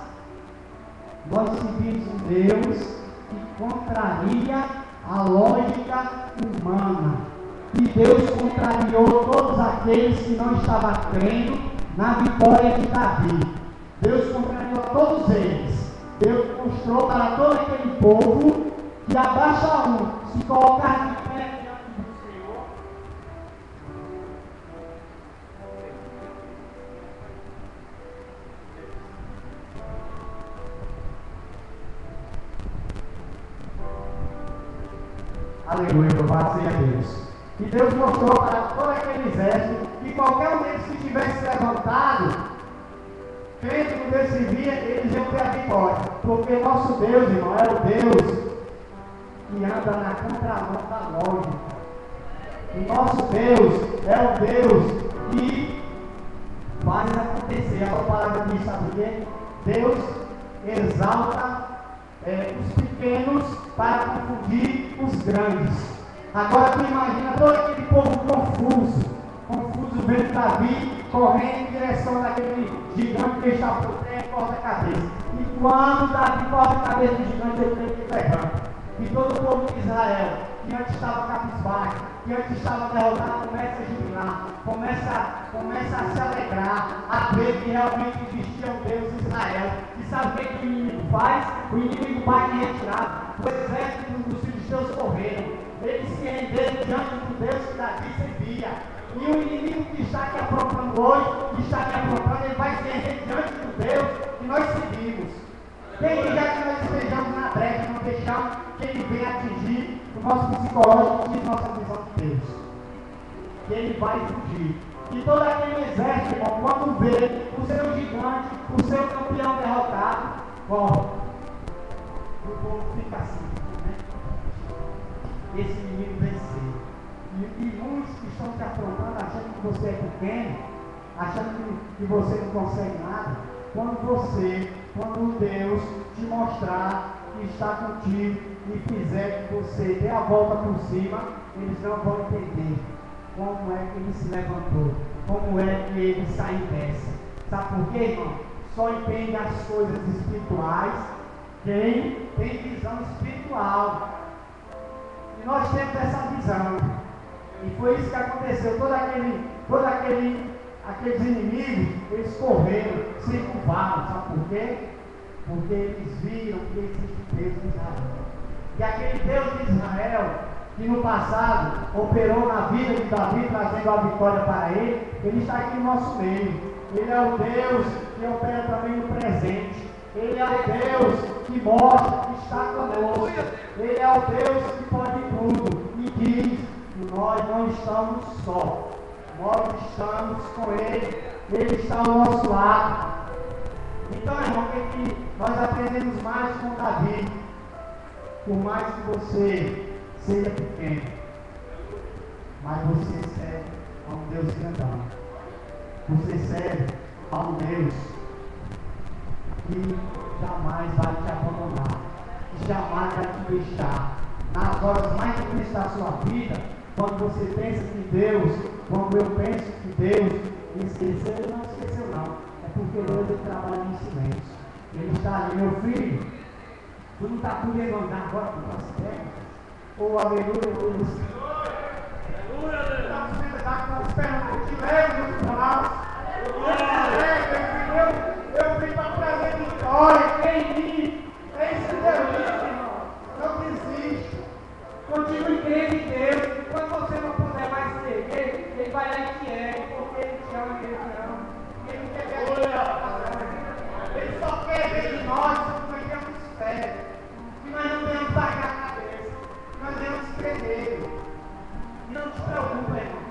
nós seguimos um Deus que contraria a lógica humana. E Deus contrariou todos aqueles que não estavam crendo na vitória de Davi. Deus contrariou todos eles. Deus mostrou para todo aquele povo que abaixa um, colocar de pé diante do Senhor. Aleluia, louvado seja Deus. E Deus mostrou para todo aquele exército que qualquer um deles que tivesse levantado, crendo no Deus se via, eles iam ter a vitória. Porque nosso Deus, irmão, é o Deus que anda na contramão da lógica. O nosso Deus é o Deus que faz acontecer. A palavra diz, sabe o quê? Deus exalta os pequenos para confundir os grandes. Agora tu imagina todo aquele povo confuso vendo Davi correndo em direção daquele gigante que está por terra e corta a cabeça. E quando Davi corta a cabeça do gigante, ele tem que levanta. E todo o povo de Israel, que antes estava cabisbaixo, que antes estava derrotado, começa a jubilar, começa a se alegrar, a ver que realmente existia um Deus em Israel. E sabe o que o inimigo faz? O inimigo vai em retirada. O exército dos filisteus correram. Eles se renderam diante do Deus que Davi servia. E o inimigo que está aqui aprontando hoje, que está aqui aprontando, ele vai se render diante do Deus que nós servimos. Quem quiser que nós estejamos na brecha, não deixamos que ele venha atingir o nosso psicológico e nossa visão de Deus. Que ele vai fugir. E todo aquele exército, irmão, quando vê o seu gigante, o seu campeão derrotado, corre. O povo fica assim, né? Esse inimigo vencer. E muitos que estão te afrontando, achando que você é pequeno, achando que você não consegue nada, quando Deus te mostrar que está contigo e fizer que você dê a volta por cima, eles não vão entender como é que ele se levantou, como é que ele saiu dessa. Sabe por quê, irmão? Só entende as coisas espirituais quem tem visão espiritual. E nós temos essa visão. E foi isso que aconteceu. Aqueles inimigos, eles correram, se curvaram. Sabe por quê? Porque eles viram que existe Deus de Israel. E aquele Deus de Israel, que no passado operou na vida de Davi, trazendo a vitória para ele está aqui no nosso meio. Ele é o Deus que opera também no presente. Ele é o Deus que mostra que está conosco. Ele é o Deus que pode tudo. E diz que nós não estamos só. Nós estamos com Ele. Ele está ao nosso lado. Então, irmão, o que nós aprendemos mais com Davi? Por mais que você seja pequeno, mas você serve a um Deus grandão. Você serve a um Deus que jamais vai te abandonar, que jamais vai te deixar. Nas horas mais difíceis da sua vida, quando você pensa que Deus, quando eu penso que Deus esqueceu, Ele não esqueceu não. É porque Deus ele trabalha em silêncio. Ele está ali, meu filho, tu não está podendo andar agora com as pernas? Oh, aleluia, Deus. Aleluia, está com as pernas que te levam nos braços. Eu vim para trazer vitória, crê em mim. É isso que Deus diz, irmão. Não desiste. Continue crendo em Deus. Quando você não puder mais se erguer, Ele vai lá e te ergue, porque Ele te ama, Ele te ama. Ele não quer ver Ele só quer ver de nós que nós temos fé. Que nós não devemos baixar a cabeça. Que nós devemos crer nele. Não te preocupe, irmão.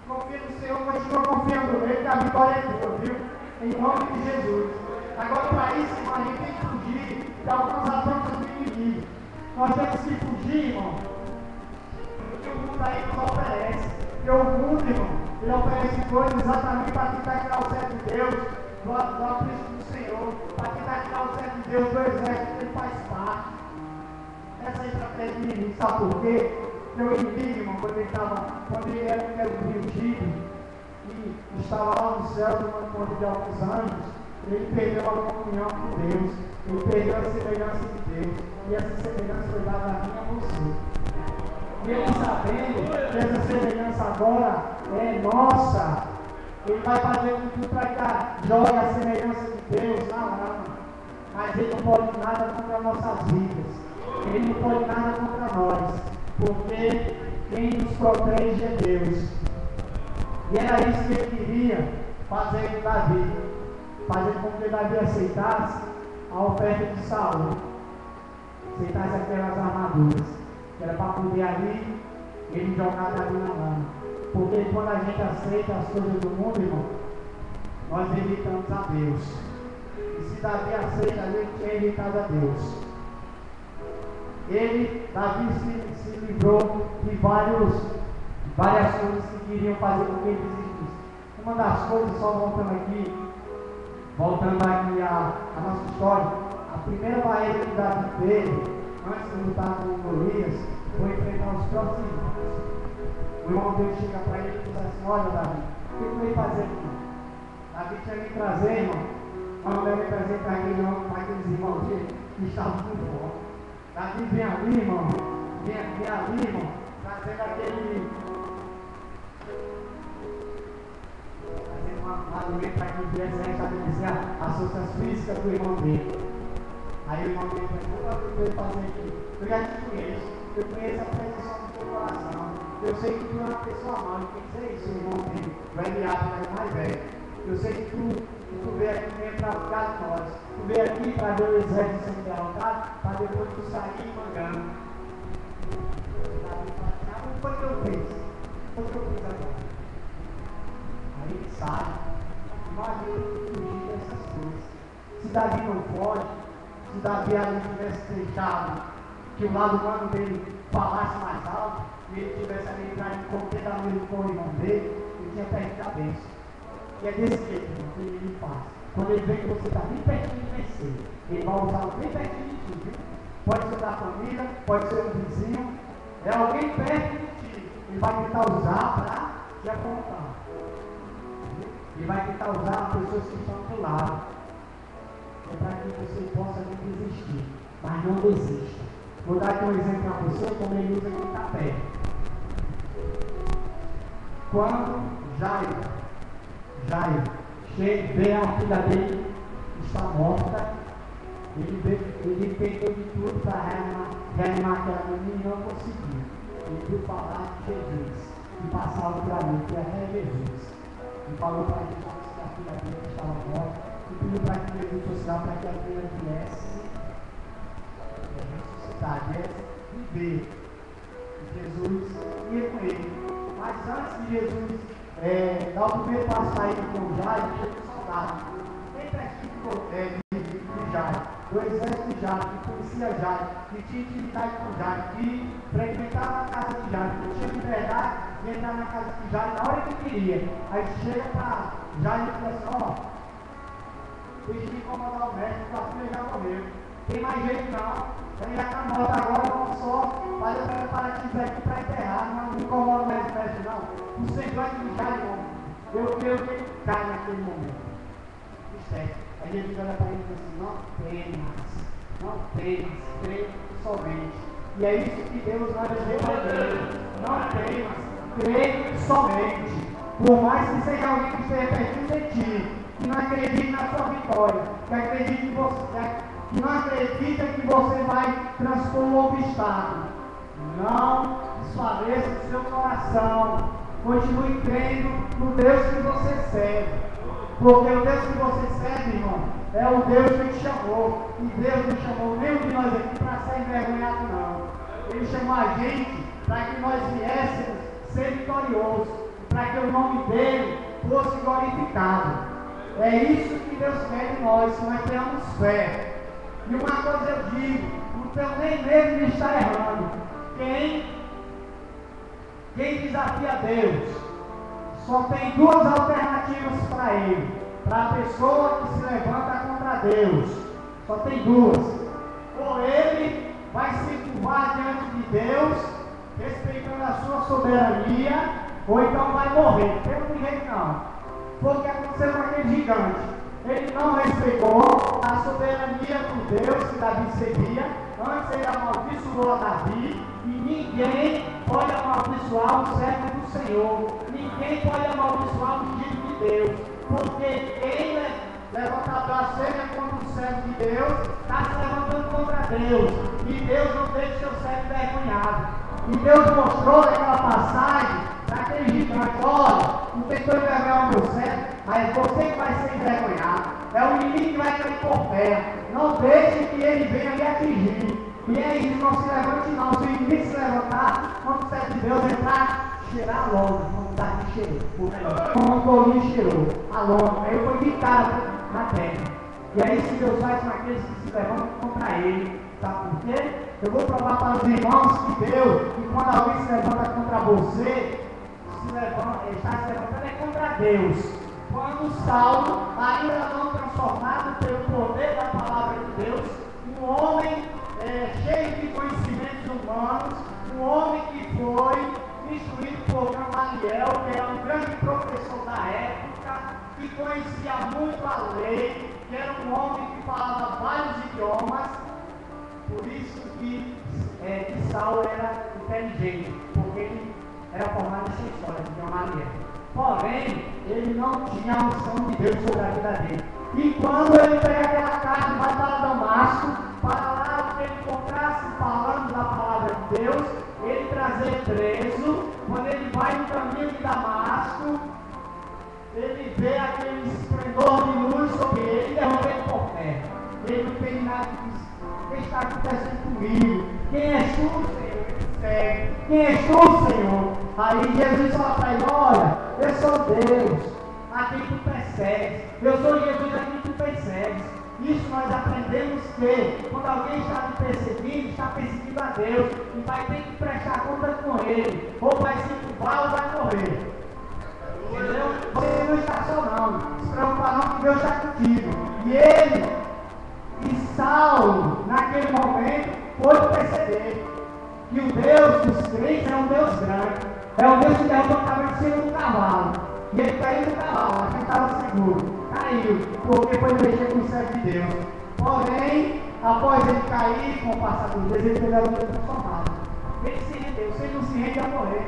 Confia no Senhor, continua confiando nele, que a vitória é tua, viu? Em nome de Jesus. Agora, para isso, irmão, a gente tem que fugir de alguns ataques do inimigo. Nós temos que fugir, irmão, do que o mundo aí nos oferece. Porque o mundo, irmão, ele oferece coisas exatamente para tentar tirar o certo de Deus, do aprisco do Senhor, para tentar tirar o certo de Deus do exército que ele faz parte. Essa estratégia do inimigo, sabe por quê? Porque o inimigo, irmão, quando ele era ungido e estava lá no céu, tomando conta de alguns anjos, ele perdeu a comunhão com Deus, ele perdeu a semelhança de Deus, e essa semelhança foi dada a mim e a você. E ele sabendo que essa semelhança agora é nossa, ele vai fazer com tudo para que jogue a semelhança de Deus na alma. Mas ele não pode nada contra nossas vidas, ele não pode nada contra nós. porque quem nos protege é Deus. E era isso que ele queria fazer com Davi, fazer com que Davi aceitasse a oferta de Saul, aceitasse aquelas armaduras, que era para poder ali ele jogar Davi na lama. Porque quando a gente aceita as coisas do mundo, irmão, nós evitamos a Deus. E se Davi aceita, a gente é evitado a Deus. Davi se livrou de várias coisas que queriam fazer com que ele desistisse. Uma das coisas, só voltando aqui a nossa história, a primeira barreira que Davi teve, antes de lutar com Golias, foi enfrentar os próprios irmãos. O irmão dele chega para ele e diz assim: olha, Davi, o que tu veio fazer aqui? Davi tinha me trazer, irmão, quando deve trazer para aqueles irmãos que estavam por fora. Davi vem ali, irmão, trazendo um argumento para que viesse restabelecer as forças físicas do irmão dele. Aí o irmão dele perguntou: o que eu veio fazer aqui? Eu já te conheço, eu conheço a presença do teu coração, eu sei que tu é uma pessoa má. Quem dizer isso, o irmão dele, o Eliabe, mais velho. Eu sei que tu veio aqui mesmo para ficar de nós. Tu veio aqui para ver o exército sendo derrotado, para depois tu sair mangando. O que foi que eu fiz? O que eu fiz agora? Aí ele sai. Imagina fugir dessas coisas. Se Davi não pode, se Davi ali tivesse deixado que o lado humano dele falasse mais alto, e ele tivesse ali entrado em completamente com o irmão dele, ele tinha perdido a bênção. E é desse jeito, irmão, que ele faz. Quando ele vê que você está bem pertinho de vencer, ele vai usar bem pertinho de ti, viu? Pode ser da família, pode ser um vizinho, é alguém perto de ti. Ele vai tentar usar para te apontar. Ele vai tentar usar pessoas que estão do lado. É para que você possa não desistir. Mas não desista. Vou dar aqui um exemplo para você, como ele usa quem está perto. Quando Jairo vê a filha dele está morta, ele tentou de tudo para reanimar aquela menina e não conseguiu. Ele viu falar de Jesus e passava por ali, que até Jesus. E falou para Jesus que a filha dele estava morta e pediu para que Jesus fosse lá para que a filha viesse ressuscitar, viesse viver. E Jesus ia com ele. Mas antes de Jesus dar o primeiro passo para ir com o Jairo, tinha um soldado bem pertinho de Jairo, do exército de Jairo, que conhecia Jairo, que tinha intimidade com Jairo, que frequentava a casa de Jairo, que tinha liberdade de entrar na casa de Jairo na hora que queria. Aí chega para Jairo e fala assim: ó, deixa de incomodar o mestre, porque a filha já morreu. Tem mais jeito não. Ele já está morto agora, vamos só fazer o preparativo aqui para enterrar. Não incomoda mais o mestre não. O semblante de Jairo, eu creio que ele cai naquele momento. Certo. Aí Jesus olha para ele e diz assim: não temas, crê somente. E é isso que Deus vai dizer para ele: não temas, crê somente. Por mais que seja alguém que esteja perto de ti, que não acredite na sua vitória, que acredite que que não acredita que você vai transpor um obstáculo, não desfaleça o seu coração. Continue crendo no Deus que você serve. Porque o Deus que você serve, irmão, é o Deus que te chamou. E Deus não chamou nenhum de nós aqui para ser envergonhado, não. Ele chamou a gente para que nós viéssemos ser vitoriosos, para que o nome dele fosse glorificado. É isso que Deus quer de nós, que nós tenhamos fé. E uma coisa eu digo: não tenho nem medo de estar errando. Quem desafia Deus só tem duas alternativas para ele, para a pessoa que se levanta contra Deus. Só tem duas: ou ele vai se curvar diante de Deus, respeitando a sua soberania, ou então vai morrer. Eu não me não. Foi o que aconteceu com aquele gigante. Ele não respeitou a soberania do Deus que Davi servia. Antes ele amaldiçoou a Davi. E ninguém pode amaldiçoar o servo do Senhor. Ninguém pode amaldiçoar o ungido de Deus. Porque quem levanta a blasfêmia contra o servo de Deus está se levantando contra Deus. E Deus não deixa seu servo envergonhado. E Deus mostrou naquela passagem, naquele gigante, olha, não tentou envergonhar o meu servo, mas você que vai ser envergonhado. É o inimigo que vai cair por terra. Não deixe que ele venha lhe atingir. E é isso, não se levante não. Se o inimigo se levantar, quando o servo de Deus entrar, cheirar logo, como Davi cheirou. Como o Golias cheirou, a lona. Aí foi gritado na terra. E é isso que Deus faz com aqueles que se levantam contra ele. Sabe por quê? Eu vou provar para os irmãos que Deus, que quando alguém se levanta contra você, está se levantando é contra Deus. Quando Saulo, ainda não transformado pelo poder da palavra de Deus, um homem cheio de conhecimentos humanos, um homem que foi instruído por Gamaliel, que era um grande professor da época, que conhecia muito a lei, que era um homem que falava vários idiomas. Por isso que Saulo era inteligente, porque ele era formado em história de Gamaliel. Porém, ele não tinha a unção de Deus sobre a vida dele. E quando ele pega aquela carta e vai para Damasco, para lá que ele encontrasse falando da palavra de Deus, ele trazer preso, quando ele vai no caminho de Damasco, ele vê aquele esplendor de luz sobre ele e derruba ele por terra. Ele não tem nada disso. O que está acontecendo comigo? Quem és tu, Senhor? Ele segue. Quem és tu, Senhor? Aí Jesus fala para ele, olha, eu sou Deus, a quem tu persegues. Eu sou Jesus a quem tu persegues. Isso nós aprendemos que quando alguém está te perseguindo, está perseguindo a Deus e vai ter que prestar conta com ele. Ou vai se curvar ou vai morrer. Entendeu? Você não está só não. Se preocupa não que Deus está contigo. E Saulo, naquele momento, pôde perceber que o Deus dos crentes é um Deus grande. É um Deus que derrubou a cabeça em cima do cavalo. E ele caiu no cavalo, achei que estava seguro. Caiu, porque foi mexer com o servo de Deus. Porém, após ele cair, com o passar dos dias, ele teve a vida transformada. Ele se rendeu. Se ele não se rende, ia morrer.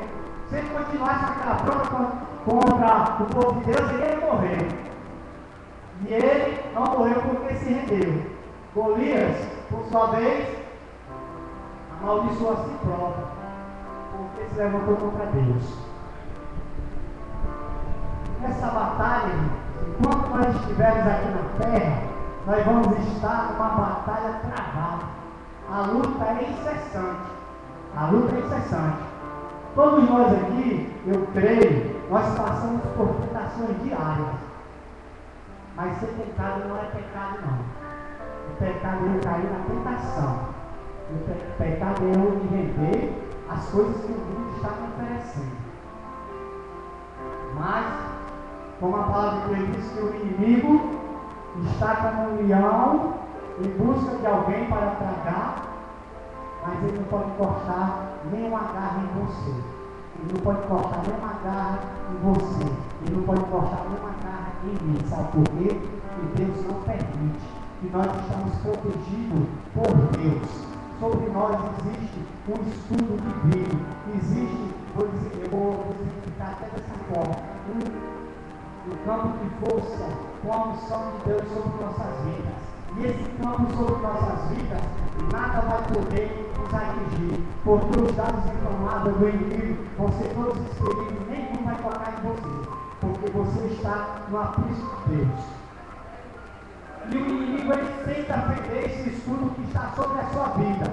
Se ele continuasse naquela prova contra o povo de Deus, ele ia morrer. E ele não morreu porque se rendeu. Golias, por sua vez, amaldiçoou a si próprio, porque se levantou contra Deus. Nessa batalha, enquanto nós estivermos aqui na terra, nós vamos estar numa batalha travada. A luta é incessante. A luta é incessante. Todos nós aqui, eu creio, nós passamos por tentações diárias. Mas ser tentado não é pecado, não. O pecado é eu cair na tentação. O pecado é eu me render às coisas que o mundo está me oferecendo. Mas, como a palavra de Deus diz que o inimigo está como um leão em busca de alguém para tragar, mas ele não pode cortar nenhuma garra em você. Ele não pode cortar nenhuma garra em você. Ele não pode cortar nenhuma garra em mim. Sabe por quê? Porque Deus não permite. E nós estamos protegidos por Deus. Sobre nós existe um estudo divino. Existe, eu vou explicar até dessa forma, um campo de força com a unção de Deus sobre nossas vidas. E esse campo sobre nossas vidas, nada vai poder nos atingir, porque os dados inflamados do inimigo vão ser todos expelidos, nenhum vai tocar em você, porque você está no aprisco de Deus. E o inimigo, ele tenta perder esse escudo que está sobre a sua vida.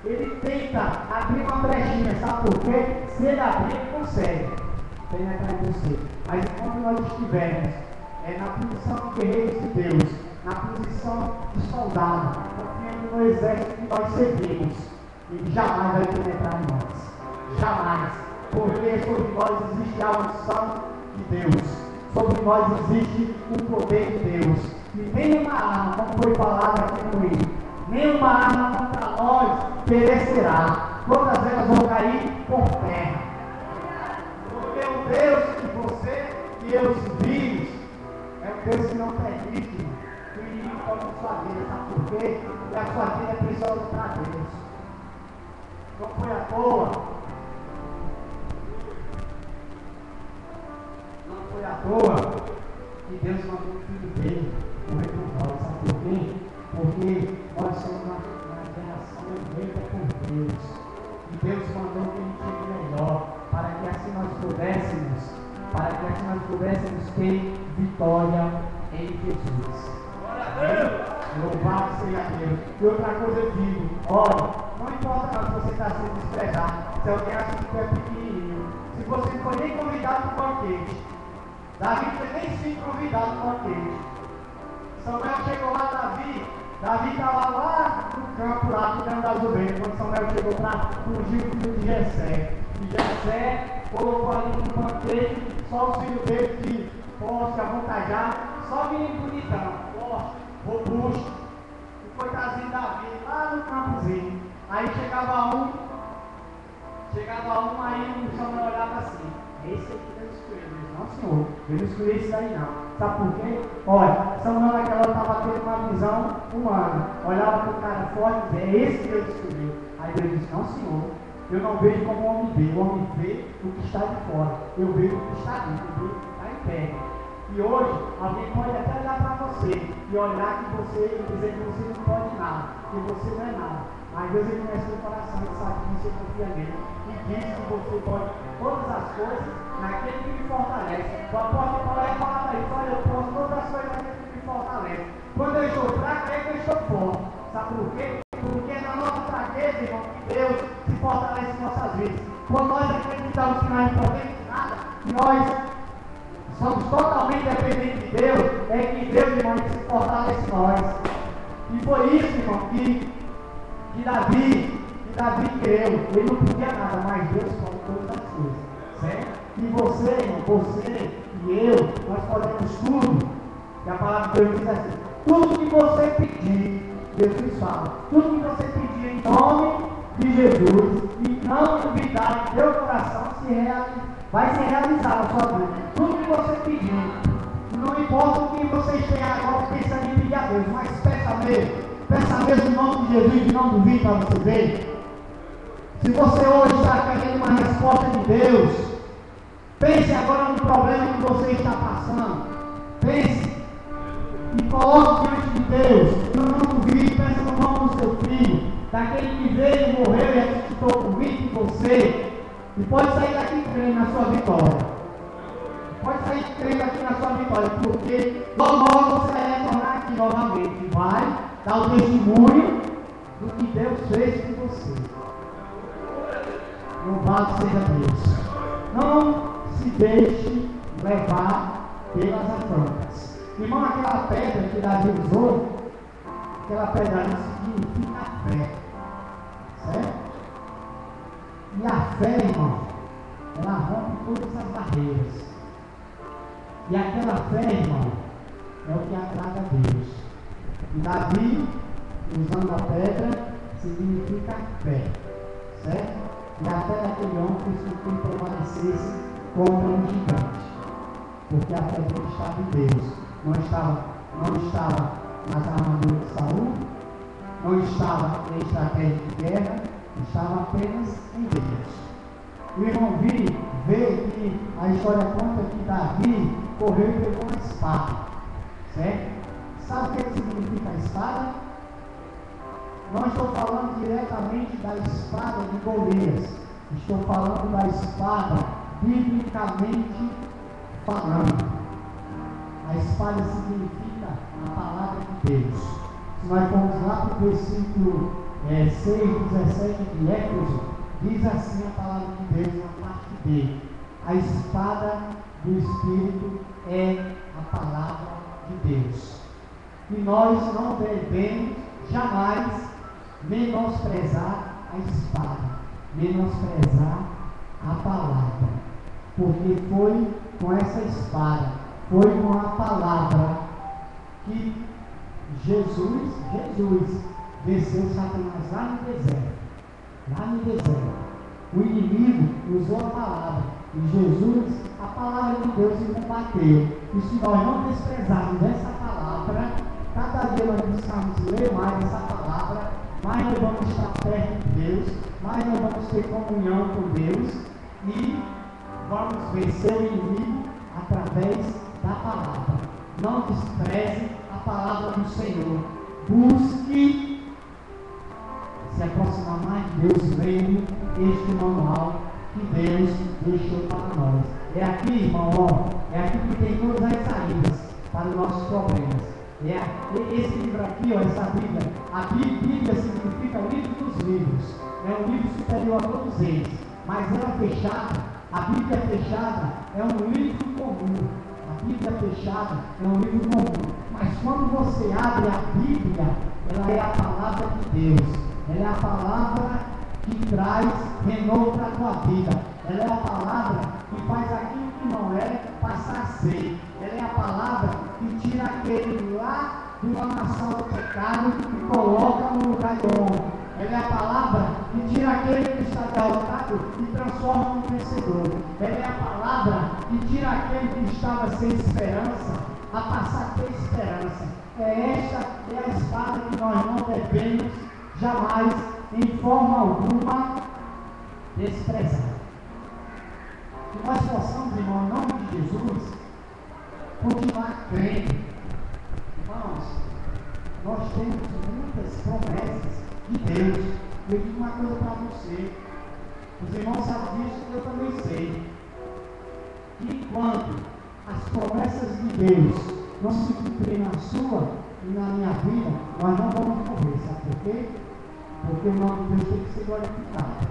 Ele tenta abrir uma brechinha, sabe por quê? Se ele abrir, ele consegue penetrar em você. Mas enquanto nós estivermos na posição de guerreiros de Deus, na posição de soldado, confiando no exército que nós servimos, ele jamais vai penetrar em nós. Jamais. Porque sobre nós existe a unção de Deus. Sobre nós existe o poder de Deus. E nenhuma arma, como foi falado aqui no hino, nenhuma arma contra nós perecerá. Todas elas vão cair por terra. Porque o Deus que você e eu servimos é um Deus que não permite que o inimigo toque a sua vida. Sabe por quê? Porque a sua vida é preciosa para Deus. Não foi à toa. Não foi à toa que Deus mandou o filho dele morrer por nós. Sabe por quê? Porque nós somos uma geração eleita por Deus. E Deus mandou que a gente pudéssemos, para que assim nós pudéssemos ter vitória em Jesus. Louvado seja Deus. E outra coisa eu digo, olha, não importa se você está sendo desprezado, se alguém acha que tu é pequenininho, se você não foi nem convidado para o banquete, Davi não foi nem sido convidado para o banquete. Samuel chegou lá, Davi estava lá no campo, lá cuidando das ovelhas, quando Samuel chegou para fugir o filho de Jessé. E Jessé colocou ali no banquete, só os filhos dele de forte, avantajado, só menino bonitão, forte, robusto, e foi trazendo Davi lá no campozinho. Aí chegava um, aí o Samuel olhava assim, esse aqui Deus escolheu. Não, senhor, eu não escolhi isso daí não. Sabe por quê? Olha, Samuel naquela hora estava tendo uma visão humana. Olhava para o cara forte e dizia, é esse que Deus escolheu. Aí Deus disse, não, senhor, eu não vejo como o homem vê. O homem vê o que está de fora. Eu vejo o que está dentro, eu vejo o que está interno. E hoje, alguém pode até olhar para você e olhar que você e dizer que você não pode nada, que você não é nada. Mas Deus ele conhece o coração, ele sabe que você confia nele e diz que você pode todas as coisas naquele que me fortalece. O apóstolo Paulo fala para isso, olha, eu posso todas as coisas naquele que me fortalece. Quando eu estou fraco, é que eu estou forte. Sabe por quê? Porque é na nossa fraqueza, irmão, que Deus se fortalece em nossas vidas. Quando nós acreditamos que nós não podemos nada, nós somos totalmente dependentes de Deus, é que Deus, irmão, se fortalece em nós. E foi isso, irmão, que Davi creu. Ele não podia nada, mas Deus pode todas as coisas. Certo? E você, irmão, você e eu, nós podemos tudo. E a palavra de Deus diz assim: tudo que você pedir, Jesus fala, tudo que você pedir em nome de Jesus, e não duvidar em teu coração, vai se realizar na sua vida. Tudo que você pedir, não importa o que você esteja agora pensando em pedir a Deus, mas peça mesmo em nome de Jesus e não duvide para você ver. Se você hoje está querendo uma resposta de Deus, pense agora no problema que você está passando. Pense e coloque diante de Deus. Não duvide, pensa no nome do seu filho, daquele que veio e morreu e acreditou por mim e você. E pode sair daqui crendo na sua vitória. Pode sair crendo aqui na sua vitória, porque logo você vai retornar aqui novamente. Vai dar o testemunho do que Deus fez com você. Louvado seja Deus. Não se deixe levar pelas afrontas. Irmão, aquela pedra que Davi usou, aquela pedra ali significa fé. Certo? E a fé, irmão, ela rompe todas as barreiras. E aquela fé, irmão, é o que agrada a Deus. E Davi, usando a pedra, significa fé. Certo? E a fé daquele homem fez com que ele prevalecesse contra um gigante. Porque a fé dele estava em Deus. Não estava nas armaduras de Saul, não estava em estratégia de guerra, estava apenas em Deus. O irmão vê que a história conta que Davi correu e pegou uma espada. Certo? Sabe o que significa a espada? Não estou falando diretamente da espada de Golias. Estou falando da espada biblicamente falando. A espada significa a palavra de Deus. Se nós formos lá para o versículo 6, 17 de Éfeso, diz assim a palavra de Deus na parte B: a espada do Espírito é a palavra de Deus. E nós não devemos jamais menosprezar a espada, menosprezar a palavra, porque foi com essa espada, foi com a palavra que Jesus venceu Satanás lá no deserto. O inimigo usou a palavra e Jesus, a palavra de Deus, se combateu. E se nós não desprezarmos essa palavra, cada dia nós precisamos ler mais essa palavra, mais nós vamos estar perto de Deus, mais nós vamos ter comunhão com Deus e vamos vencer o inimigo através da palavra. Não despreze a palavra do Senhor. Busque se aproximar mais de Deus, lendo este manual que Deus deixou para nós. É aqui, irmão, ó, é aqui que tem todas as saídas para os nossos problemas. Esse livro aqui, ó, essa Bíblia, a Bíblia significa o livro dos livros, é um livro superior a todos eles, mas ela fechada, a Bíblia fechada é um livro comum, a Bíblia fechada é um livro comum, mas quando você abre a Bíblia, ela é a palavra de Deus, ela é a palavra que traz renovo para a tua vida, ela é a palavra que faz aquilo que não é passar a ser, ela é a palavra que tira aquele lá do lamaçal do pecado e coloca no lugar de honra, ela é a palavra que tira aquele que está derrotado e transforma no vencedor, ela é a palavra que tira aquele que estava sem esperança a passar a ter esperança. Esta é a espada que nós não devemos jamais, em forma alguma, desprezar. Que nós possamos, irmão, em nome de Jesus, continuar crendo. Irmãos, nós temos muitas promessas de Deus. Eu digo uma coisa para você. Os irmãos sabem disso, eu também sei. Que enquanto as promessas de Deus não se cumprirem na sua e na minha vida, nós não vamos morrer. Sabe por quê? Porque o nome de Deus tem que ser glorificado.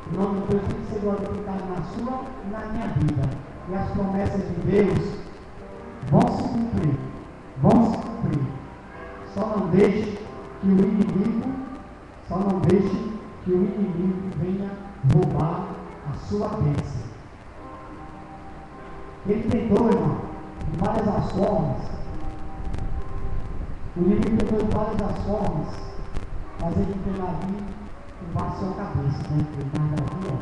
O nome de Deus tem que ser glorificado na sua e na minha vida. E as promessas de Deus vão se cumprir. Vão se cumprir. Só não deixe que o inimigo venha roubar a sua bênção. Ele tentou, irmão, de várias as formas. O inimigo tentou de várias as formas fazer com que Davi curvasse sua cabeça, né? Porque Davi, ó,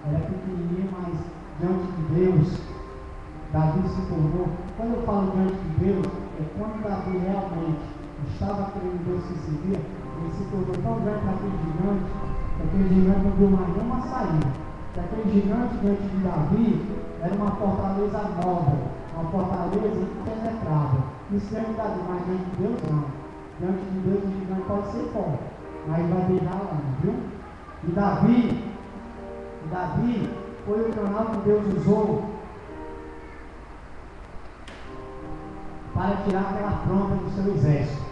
era pequenininho, mas diante de Deus, Davi se tornou. Quando eu falo diante de Deus, é quando Davi realmente estava crendo em Deus que servia, ele se tornou tão grande para aquele gigante, que aquele gigante não viu mais nenhuma saída. Que aquele gigante diante de Davi era uma fortaleza móvel, uma fortaleza impenetrável. Isso é verdade, mas diante de Deus não. Diante de Deus o gigante pode ser forte, mas vai beijar lá, viu? E Davi foi o canal que Deus usou para tirar aquela afronta do seu exército,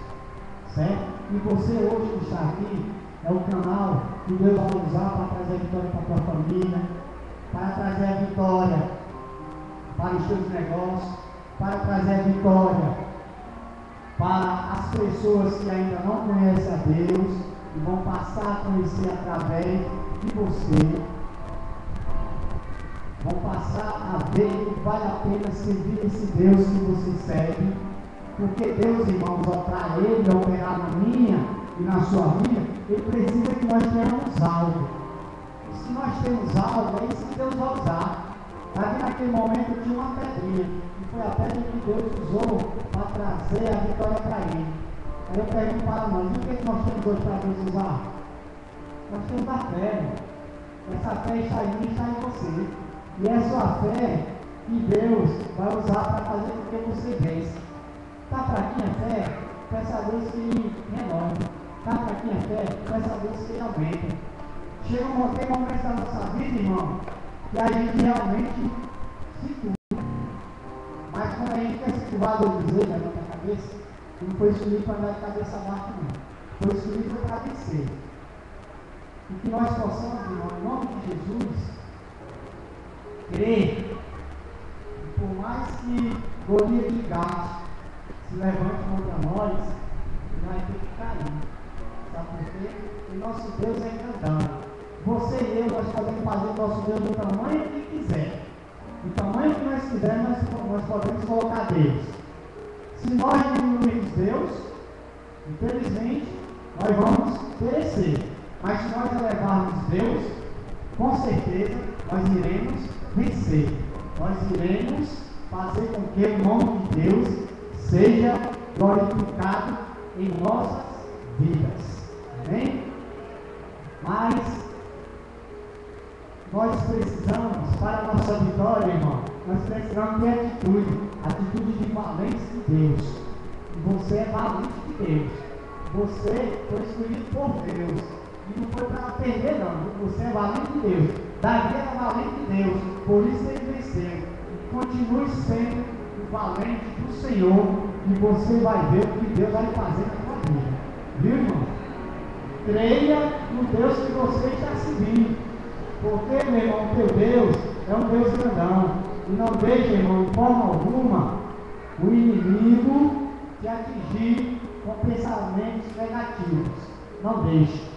certo? E você hoje que está aqui é o canal que Deus vai usar para trazer a vitória para a tua família, para trazer a vitória para os teus negócios, para trazer a vitória para as pessoas que ainda não conhecem a Deus e vão passar a conhecer através de você, vão passar a ver que vale a pena servir esse Deus que você serve, porque Deus, irmãos, para Ele operar na minha e na sua vida, Ele precisa que nós tenhamos algo. E se nós temos algo, é isso que Deus vai usar. Ali naquele momento tinha uma pedrinha, e foi a pedra que Deus usou para trazer a vitória para ele. Aí eu pergunto para nós, o que nós temos hoje para Deus usar? Nós temos a fé. Essa fé está em mim, está em você. E é a sua fé que Deus vai usar para fazer com que você vença. Está fraquinha a fé? Peça a Deus que renove. Está fraquinha a fé? Peça a Deus que aumente. Chega um momento da nossa vida, irmão, e a gente realmente se curva. Mas quando a gente quer se curvar do dizer na nossa cabeça, não foi escolhido para andar de cabeça baixa, não. Foi escolhido para vencer. E que nós possamos, irmão, em nome de Jesus, crer. Por mais que Golias de Gato se levante contra nós, ele vai ter que cair. Sabe por quê? Porque nosso Deus é encantado. Você e eu, nós podemos fazer o nosso Deus do tamanho que quiser. O tamanho que nós quisermos, nós podemos colocar Deus. Se nós diminuirmos Deus, infelizmente, nós vamos perecer. Mas se nós elevarmos Deus, com certeza, nós iremos vencer. Nós iremos fazer com que o nome de Deus seja glorificado em nossas vidas. Amém? Mas nós precisamos, para a nossa vitória, irmão, nós precisamos ter atitude de valência de Deus. E você é valente de Deus. Você foi escolhido por Deus. E não foi para perder, não. Você é valente de Deus. Davi era valente de Deus, por isso ele venceu. Continue sendo o valente do Senhor e você vai ver o que Deus vai fazer na sua vida. Viu, irmão? Creia no Deus que você está seguindo. Porque, meu irmão, teu Deus é um Deus grandão. E não deixe, irmão, de forma alguma, o inimigo te atingir com pensamentos negativos. Não deixe,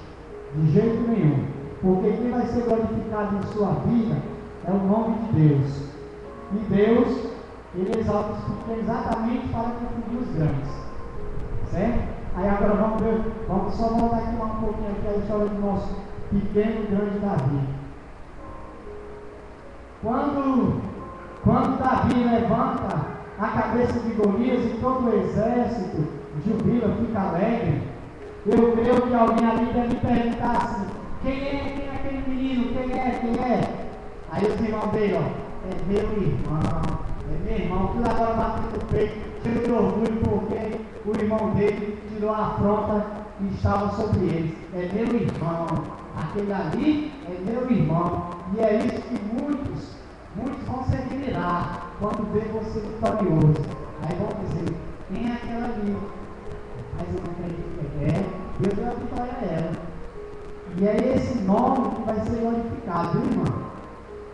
de jeito nenhum. Porque quem vai ser glorificado em sua vida é o nome de Deus. E Deus, Ele exalta os pequenos exatamente para confundir os grandes. Certo? Aí agora vamos só voltar aqui um pouquinho aqui a história do nosso pequeno e grande Davi. Quando Davi levanta a cabeça de Golias e todo o exército jubila, fica alegre, eu creio que alguém ali deve perguntar assim: quem é aquele menino? Quem é? Aí os irmãos dele, é meu irmão, tudo agora batendo no peito, cheio de orgulho, porque o irmão dele tirou a afronta que estava sobre eles. É meu irmão, aquele ali é meu irmão. E é isso que muitos vão se admirar quando vê você vitorioso. Aí vão dizer: quem é aquela ali? Mas eu não acredito que é. Deus deu a vitória a ela. E é esse nome que vai ser glorificado, viu, irmão?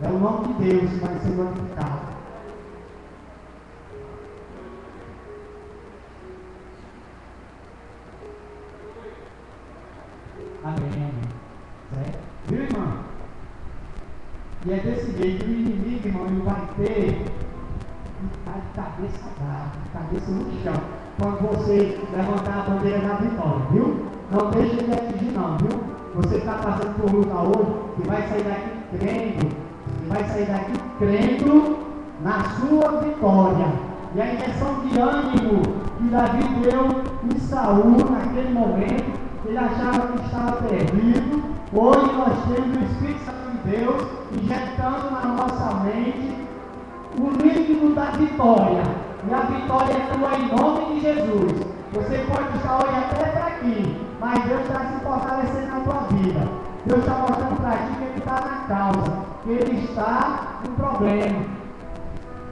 É o nome de Deus que vai ser glorificado. Amém. Certo? Viu, irmão? E é desse jeito, o inimigo, irmão, ele vai ter que estar de cabeça dada, de cabeça no chão, quando você levantar a bandeira da vitória, viu? Não deixe ele atingir não, viu? Você está passando por luta hoje, que vai sair daqui crendo na sua vitória. E a injeção de ânimo que Davi deu em Saul naquele momento, ele achava que estava perdido. Hoje nós temos o Espírito Santo de Deus injetando na nossa mente o líquido da vitória. E a vitória é tua em nome de Jesus. Você pode estar hoje até fraquinho, mas Deus está se fortalecendo na tua vida. Deus está mostrando para ti que Ele está na causa, que Ele está no problema.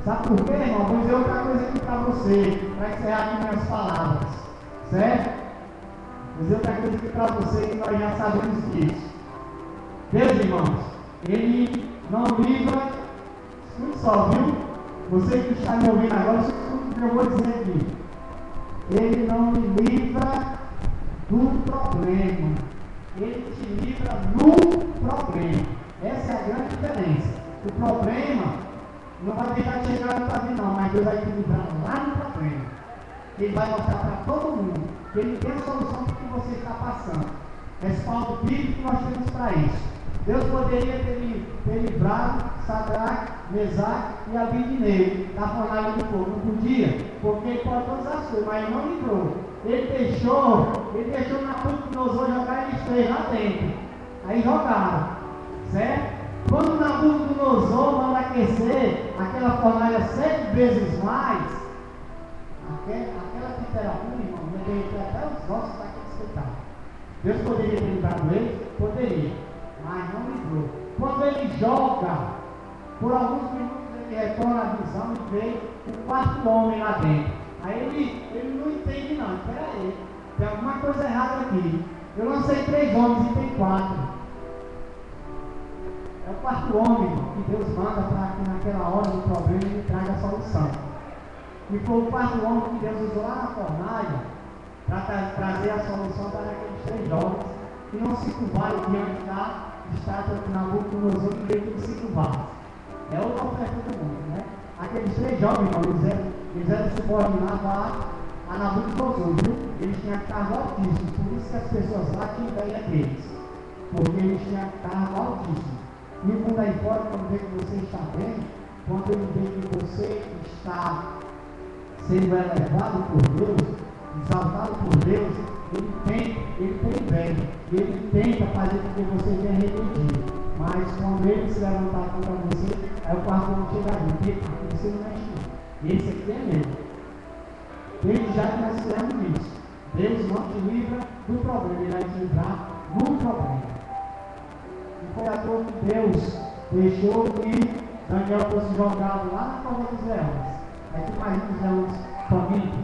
Sabe por quê, irmão? Vou dizer outra coisa aqui para você, para encerrar aqui minhas palavras. Certo? Vou dizer outra coisa aqui para você, que nós já sabemos disso. Deus, irmãos, Ele não livra, escute só, viu? Você que está me ouvindo agora, escute o que eu vou dizer aqui. Ele não me livra do problema. Ele te livra no problema. Essa é a grande diferença. O problema não vai deixar de chegar na tua vida, não, mas Deus vai te livrar lá no problema. Ele vai mostrar para todo mundo que Ele tem a solução para o que você está passando. Respaldo bíblico que nós temos para isso. Deus poderia ter livrado Sadraque, Mesaque e Abednego da fornalha do fogo. Não podia, porque Ele pode todas as coisas, mas Ele não livrou. Ele deixou Nabucodonosor jogar eles três lá dentro. Aí jogaram, certo? Quando Nabucodonosor manda aquecer aquela fornalha 7 vezes mais, aquela temperatura, irmão, ia derreter até os ossos daqueles que estavam. Deus poderia ter livrado ele? Poderia, mas não livrou. Quando ele joga, por alguns minutos ele retorna a visão e vê o quarto homem lá dentro. Aí ele não entende não, espera aí, tem alguma coisa errada aqui. Eu lancei 3 homens e tem 4. É o quarto homem que Deus manda para que naquela hora do problema ele traga a solução. E foi o quarto homem que Deus usou lá na fornalha para trazer a solução para aqueles 3 jovens que não se curvaram diante da estátua de Nabucodonosor que veio que se curvaram. É outra oferta do mundo, né? Aqueles 3 jovens, eles eram subordinados a Nabucodonosor, viu? Eles tinham cargo altíssimo, por isso que as pessoas lá tinham ideia deles, porque eles tinham cargo altíssimo. E o mundo aí fora, quando vê que você está bem, quando ele vê que você está sendo elevado por Deus, exaltado por Deus, ele tem inveja, ele tenta fazer com que você venha regredir. Mas quando ele se levantar contra você, aí o quarto não chega ali, porque você não mexe não. Esse aqui é mesmo. Desde já que nós fizemos isso, Deus não te livra do problema, Ele vai te livrar do problema. E foi à toa que Deus deixou que Daniel fosse jogado lá na cova dos leões. Aí tu imagina os leões famintos.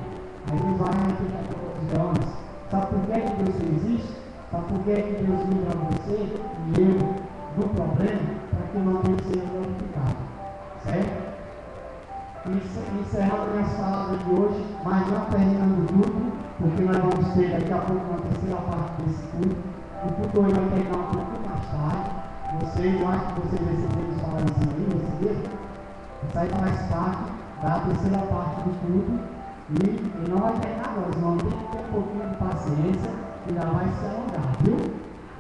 Aí Deus vai na cova dos leões. Sabe por que Deus fez isso? Sabe por que Deus livra você e eu do problema? Para que o nome dele seja glorificado. Certo? Encerrando minhas palavras de hoje, mas não terminando tudo, porque nós vamos ter daqui a pouco uma terceira parte desse culto. O culto hoje vai terminar um pouco mais tarde. Eu acho que vocês receberam os falanzinhos aí, receberam? Isso aí faz parte da terceira parte do culto. E não vai terminar agora, irmão. Tem que ter um pouquinho de paciência e já vai se alongar, viu?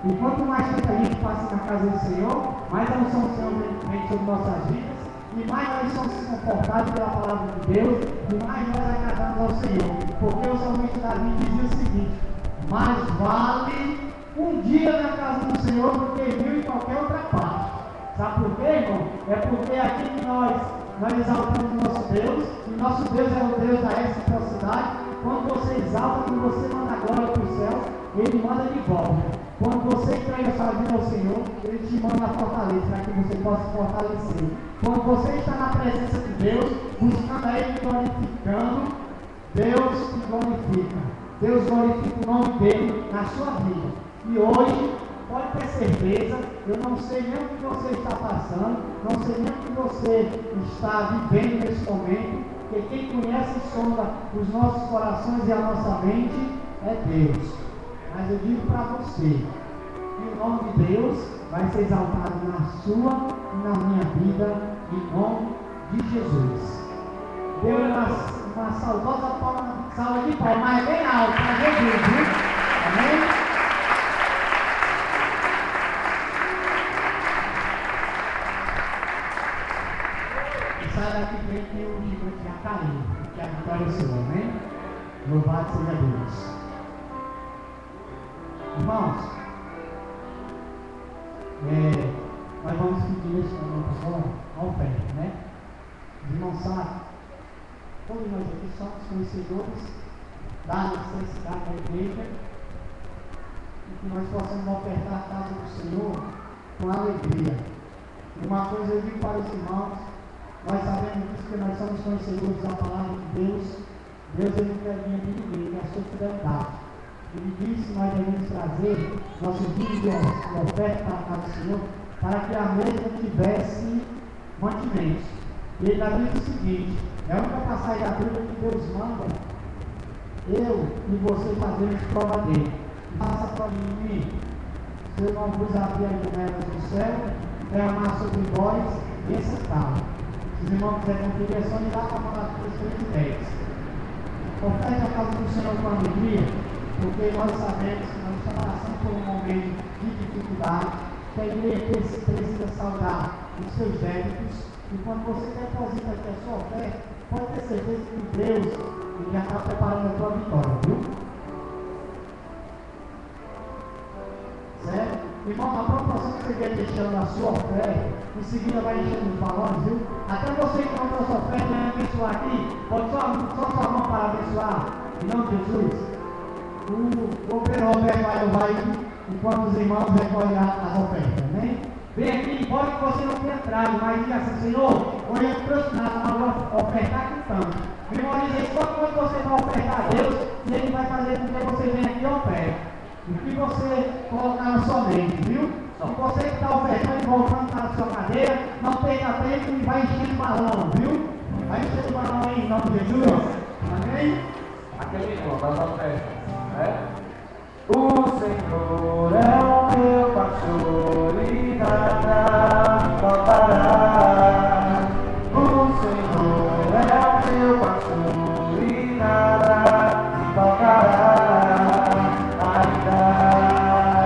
E quanto mais tempo a gente passa na casa do Senhor, mais a unção do Senhor vem sobre nossas vidas, e mais nós somos confortados pela palavra de Deus, e mais nós agradamos ao Senhor. Porque o salmista Davi dizia o seguinte: mais vale um dia na casa do Senhor do que mil em qualquer outra parte. Sabe por quê, irmão? É porque aqui nós exaltamos o nosso Deus, e nosso Deus é o Deus da reciprocidade. Quando você exalta, quando você manda a glória para o céu, Ele manda de volta. Quando você entrega sua vida ao Senhor, Ele te manda a fortaleza para que você possa se fortalecer. Quando você está na presença de Deus, buscando a Ele, glorificando, Deus te glorifica. Deus glorifica o nome dEle na sua vida. E hoje, pode ter certeza, eu não sei nem o que você está passando, não sei nem o que você está vivendo nesse momento, porque quem conhece e sonda os nossos corações e a nossa mente é Deus. Mas eu digo para você, que o nome de Deus vai ser exaltado na sua e na minha vida, em nome de Jesus. Deu uma saudosa salva de palmas, mas bem alto para Jesus, viu? Amém? Sai daqui bem que o gigante já caiu, porque a vitória é sua, amém? Louvado seja Deus. Irmãos, nós vamos pedir nesse momento agora a oferta, né? Os irmãos sabem, todos nós aqui somos conhecedores da necessidade da igreja e que nós possamos ofertar a casa do Senhor com alegria. E uma coisa eu digo para os irmãos: nós sabemos disso, que nós somos conhecedores da palavra de Deus. Deus ele não quer vir de ninguém, é a sua fidelidade. Ele disse que nós devemos trazer nossos dízimos de oferta para a casa do Senhor, para que a mesa tivesse mantimentos. E ele diz o seguinte: é a única passagem da Bíblia que Deus manda eu e você fazermos prova dele. Faça prova de mim. Se eu não vos abrir as janelas do céu, derramar sobre vós esse tal. Se os irmãos quiserem conferir, é só me dar para falar com os 10. Oferte a casa do Senhor com alegria, porque nós sabemos que nós estamos passando por um momento de dificuldade, que a igreja precisa saldar os seus débitos, e quando você deposita aqui a sua oferta, pode ter certeza que Deus já está preparando a sua vitória, viu? Certo? Irmão, a proporção que você quer deixando a sua oferta, em seguida vai enchendo os valores, viu? Até você que não tem a sua oferta e abençoar aqui, pode só sua mão para abençoar, em nome de Jesus. O obreiro Roberto vai levar aí, enquanto os irmãos recolhem as ofertas, amém? Vem aqui, pode que você não tenha trago, mas diga assim: Senhor, hoje eu trouxe nada, mas vou ofertar com tanto. Memorize isso, só quando você vai ofertar a Deus, e Ele vai fazer com que você venha aqui e oferte. O que você colocar na sua mente, viu? Se você que está ofertando e voltando para a sua cadeira, não perca tempo e vai encher o balão, viu? Vai encher o balão aí, em nome de Jesus. Amém? Aquele irmão das ofertas, né? O Senhor é o meu pastor e nada faltará. O Senhor é o meu pastor e nada faltará. Ainda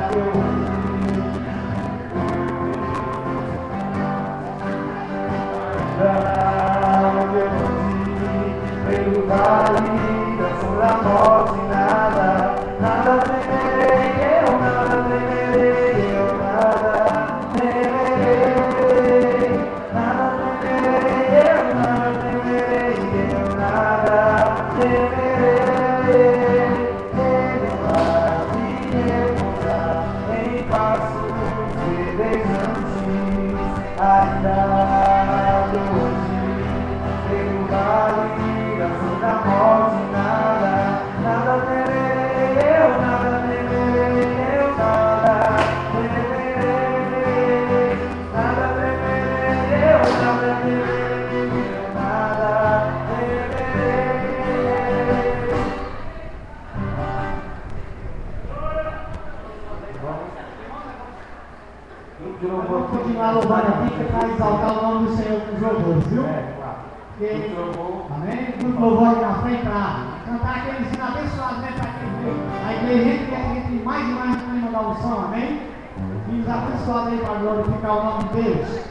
que eu pelo vale da sombra da morte, nada temerei, eu nada temerei, eu nada temerei, nada temerei, eu nada temerei, eu nada temerei. Ele vai me encontrar em passos verdejantes. Deus, viu? Porque, amém? Muito louvor aqui na frente para cantar aquele ensino abençoado, né? Para a igreja entre mais e mais no clima da unção, amém? E nos abençoados aí para glorificar o nome de Deus.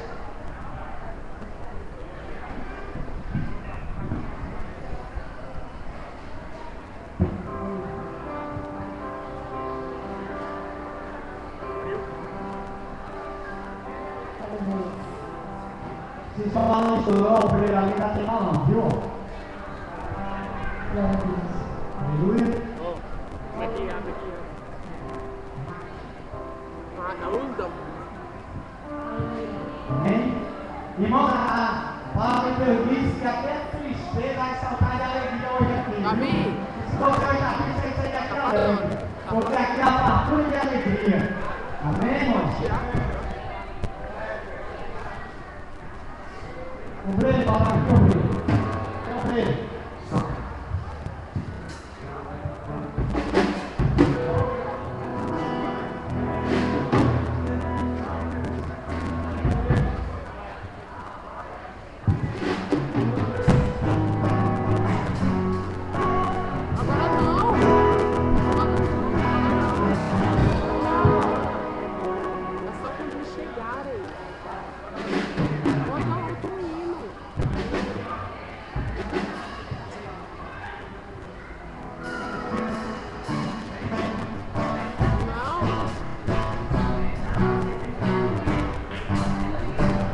Se só balançou o primeiro ali, não tem mal não, viu? Aleluia. Aqui. Amém? Irmão, a palavra de Deus diz que até tristeza vai saltar de alegria hoje aqui. Amém. Se você hoje aqui, você sai daqui alegre. Porque aqui é a fartura de alegria. Amém, irmãos? Obreiro, palavra de obreiro.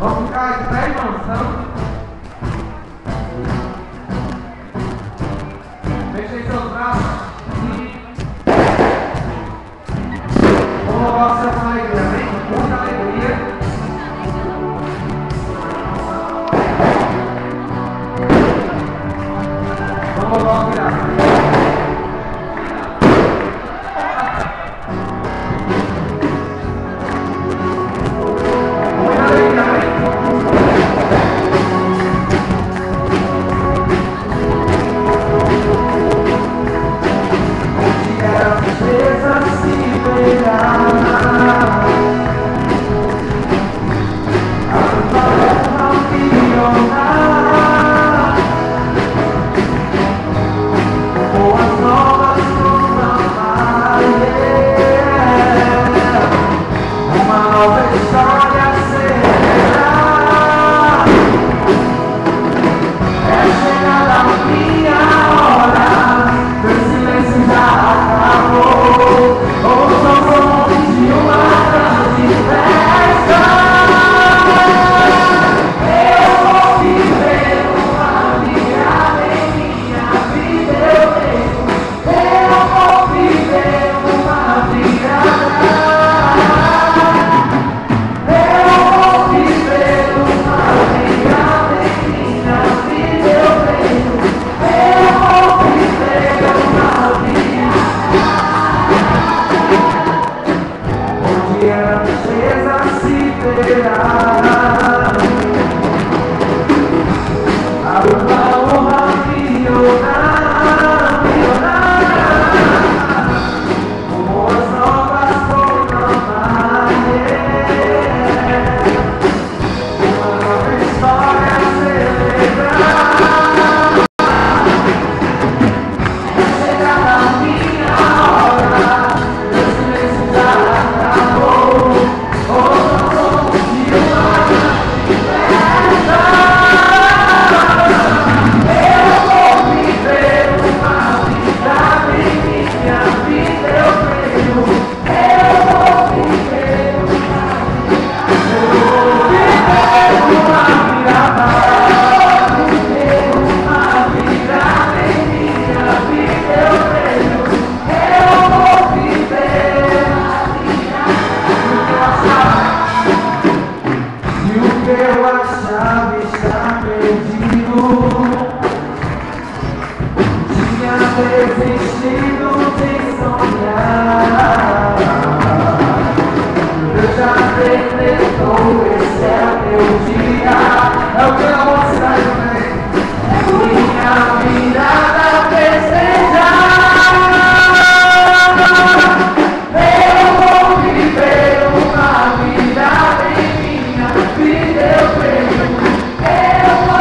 Vamos ficar de pé, irmãos, então? Fechem seus braços e vamos louvar o Senhor com alegria, amém? Com muita alegria. Vamos louvar o Senhor. Eu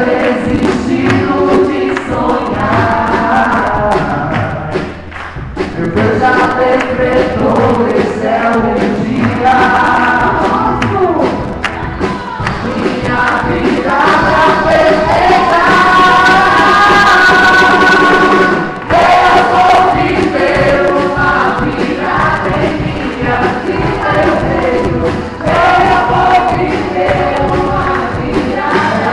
Desistindo de sonhar, meu Deus já decretou, esse é o dia. Minha vida já perfeita, eu vou viver uma vida em minha vida, eu creio, eu vou viver uma vida, eu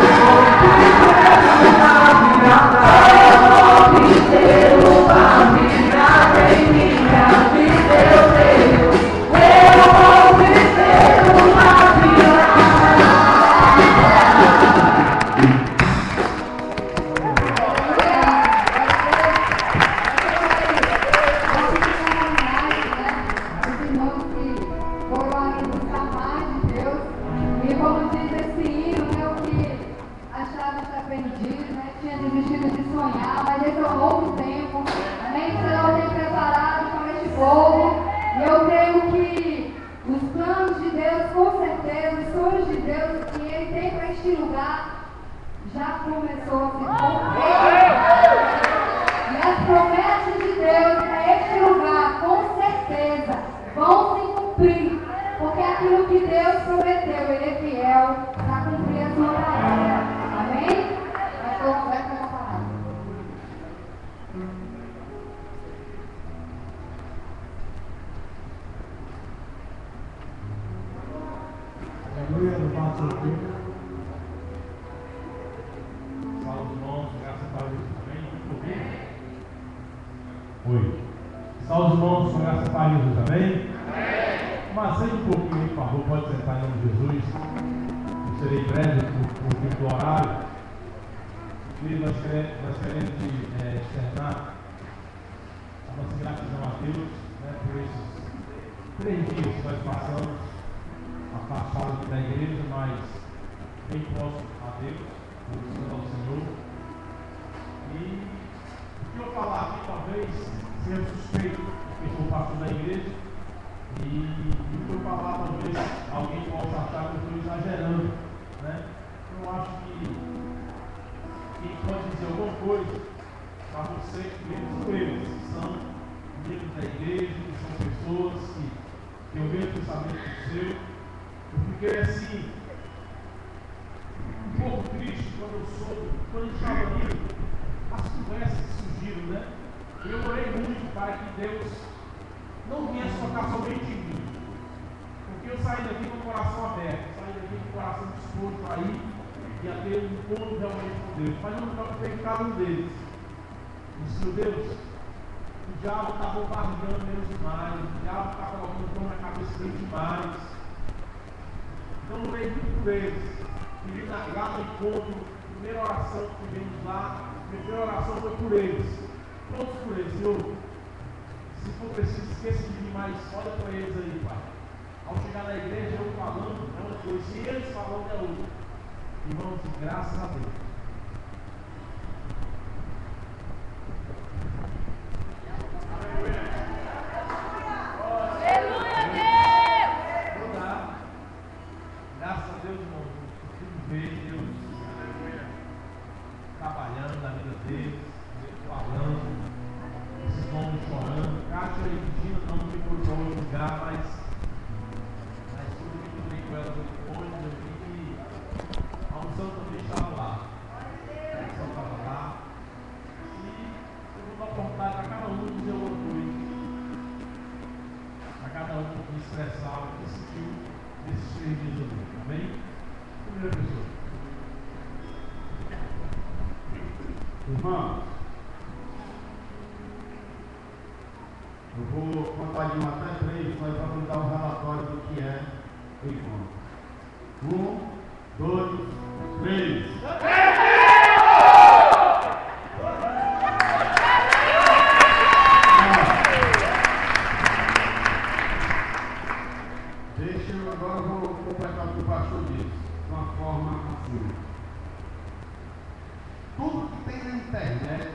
vou viver uma vida em minha vida, eu creio, eu vou viver uma vida. Já começou a se cumprir. E as promessas de Deus para este lugar, com certeza, vão se cumprir. Porque aquilo que Deus prometeu, Ele é fiel para cumprir a sua palavra. Amém? Pastor Roberto vai falar. Aleluia, louvado seja Deus. Salve, irmãos, graças a Deus também. Oi. Salve, irmãos, graças a Deus também. Mas sente um pouquinho, por favor, pode sentar em nome de Jesus. Eu serei breve por tempo do horário. E nós queremos externar a nossa gratidão a Deus, né, por esses 3 dias que nós passamos afastados da igreja, mas bem próximo a Deus, buscando ao Senhor. E o que eu falar aqui talvez seja suspeito, porque sou pastor da igreja, e o que eu falar talvez alguém possa achar que eu estou exagerando, né? Eu acho que quem pode dizer alguma coisa para você, menos eles, que são membros da igreja, que são pessoas que eu vejo o pensamento do seu. Eu fiquei assim, um pouco triste quando eu soube, quando a gente estava ali, as conversas que surgiram, né? Eu orei muito para que Deus não viesse tocar somente em mim, porque eu saí daqui com o coração aberto, saí daqui com o coração disposto a ir e a ter um encontro realmente com Deus, mas eu não toquei em cada um deles. Disse, meu Deus, o diabo está bombardeando menos demais, o diabo está colocando pão na cabeça dele demais. Então eu orei muito por eles. Pedi lá no encontro, primeira oração que tivemos lá, minha primeira oração foi por eles. Todos por eles, Senhor. Se for preciso, esqueça de mim, mas olha para eles aí, Pai. Ao chegar na igreja, eu falando é uma coisa, e eles falando é outra. Irmãos, graças a Deus. Graças a Deus, irmão, eu consigo ver Deus trabalhando na vida deles, falando, esses homens chorando, Cátia e Regina não me foram para outro lugar, mas tudo que eu bem com ela depois, eu vi que a unção também estava lá. A unção estava lá. E eu vou dar a oportunidade para cada um dizer uma coisa. Para cada um expressar o que sentiu nesses 3 dias ali. Amém? Primeira pessoa. Irmãos, eu vou contar de 1 até 3, nós vamos dar um relatório do que é o encontro. 1, 2, 3. Agora eu vou completar o que o pastor disse, de uma forma assim. Tudo que tem na internet,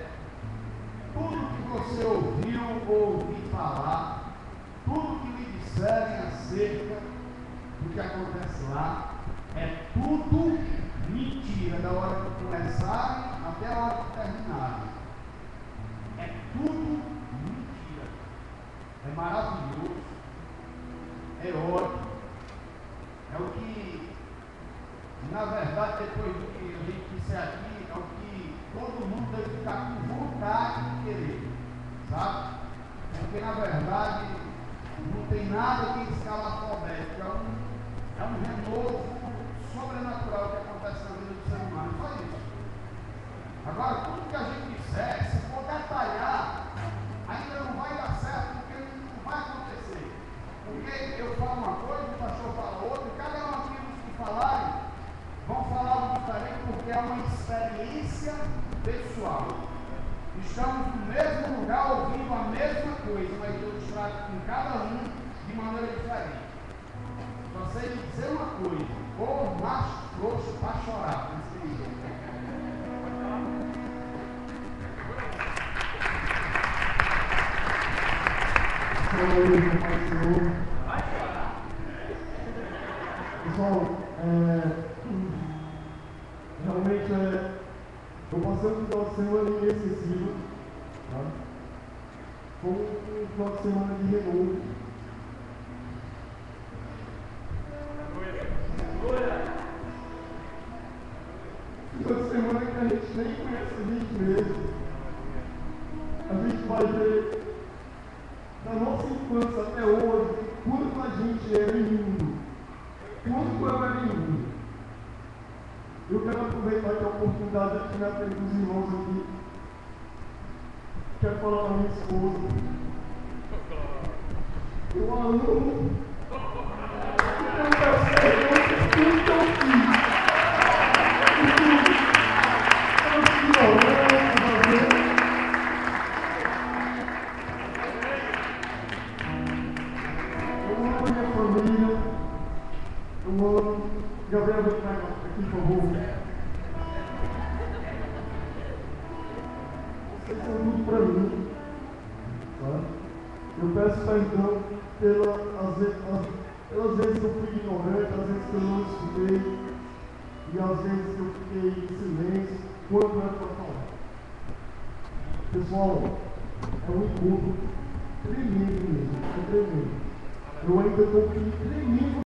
tudo que você ouviu ou ouviu falar, tudo que lhe disserem acerca do que acontece lá, é tudo mentira da hora de começarem até a hora de terminarem. É tudo mentira. É maravilhoso. É ótimo. É o que, na verdade, depois do que a gente disse aqui, é o que todo mundo deve ficar com vontade de querer. Sabe? Porque, na verdade, não tem nada que escala alfabética. É um renovo sobrenatural que acontece na vida do ser humano. Só isso. Agora, tudo que a gente disser, se for detalhar, ainda não vai dar certo, porque não vai acontecer. Porque eu falo uma coisa, o pastor fala outra, e cada um aqui dos que falarem vão falar algo diferente, porque é uma experiência pessoal. Estamos no mesmo lugar ouvindo a mesma coisa, mas Deus trata com cada um de maneira diferente. Só sei lhe dizer uma coisa: ou macho frouxo para chorar. Pessoal, realmente eu passei um final de semana inesquecível, tá? Foi um final de semana de renovo. Final de semana que a gente nem conhece a gente mesmo. A gente vai ver da nossa infância até hoje quanto a gente era imundo. Quanto eu era imundo. Eu quero aproveitar que a oportunidade aqui na frente dos irmãos aqui. Quero falar para minha esposa. Eu a amo. Eu peço perdão por tudo que eu fiz. Gabriel, vem cá aqui, por favor. Vocês são tudo para mim. Tá? Eu peço perdão pelas vezes que eu fui ignorante, às vezes que eu não escutei, e às vezes que eu fiquei em silêncio, quando era para falar. Pessoal, é um encontro tremendo mesmo, é tremendo. Eu ainda estou tremendo.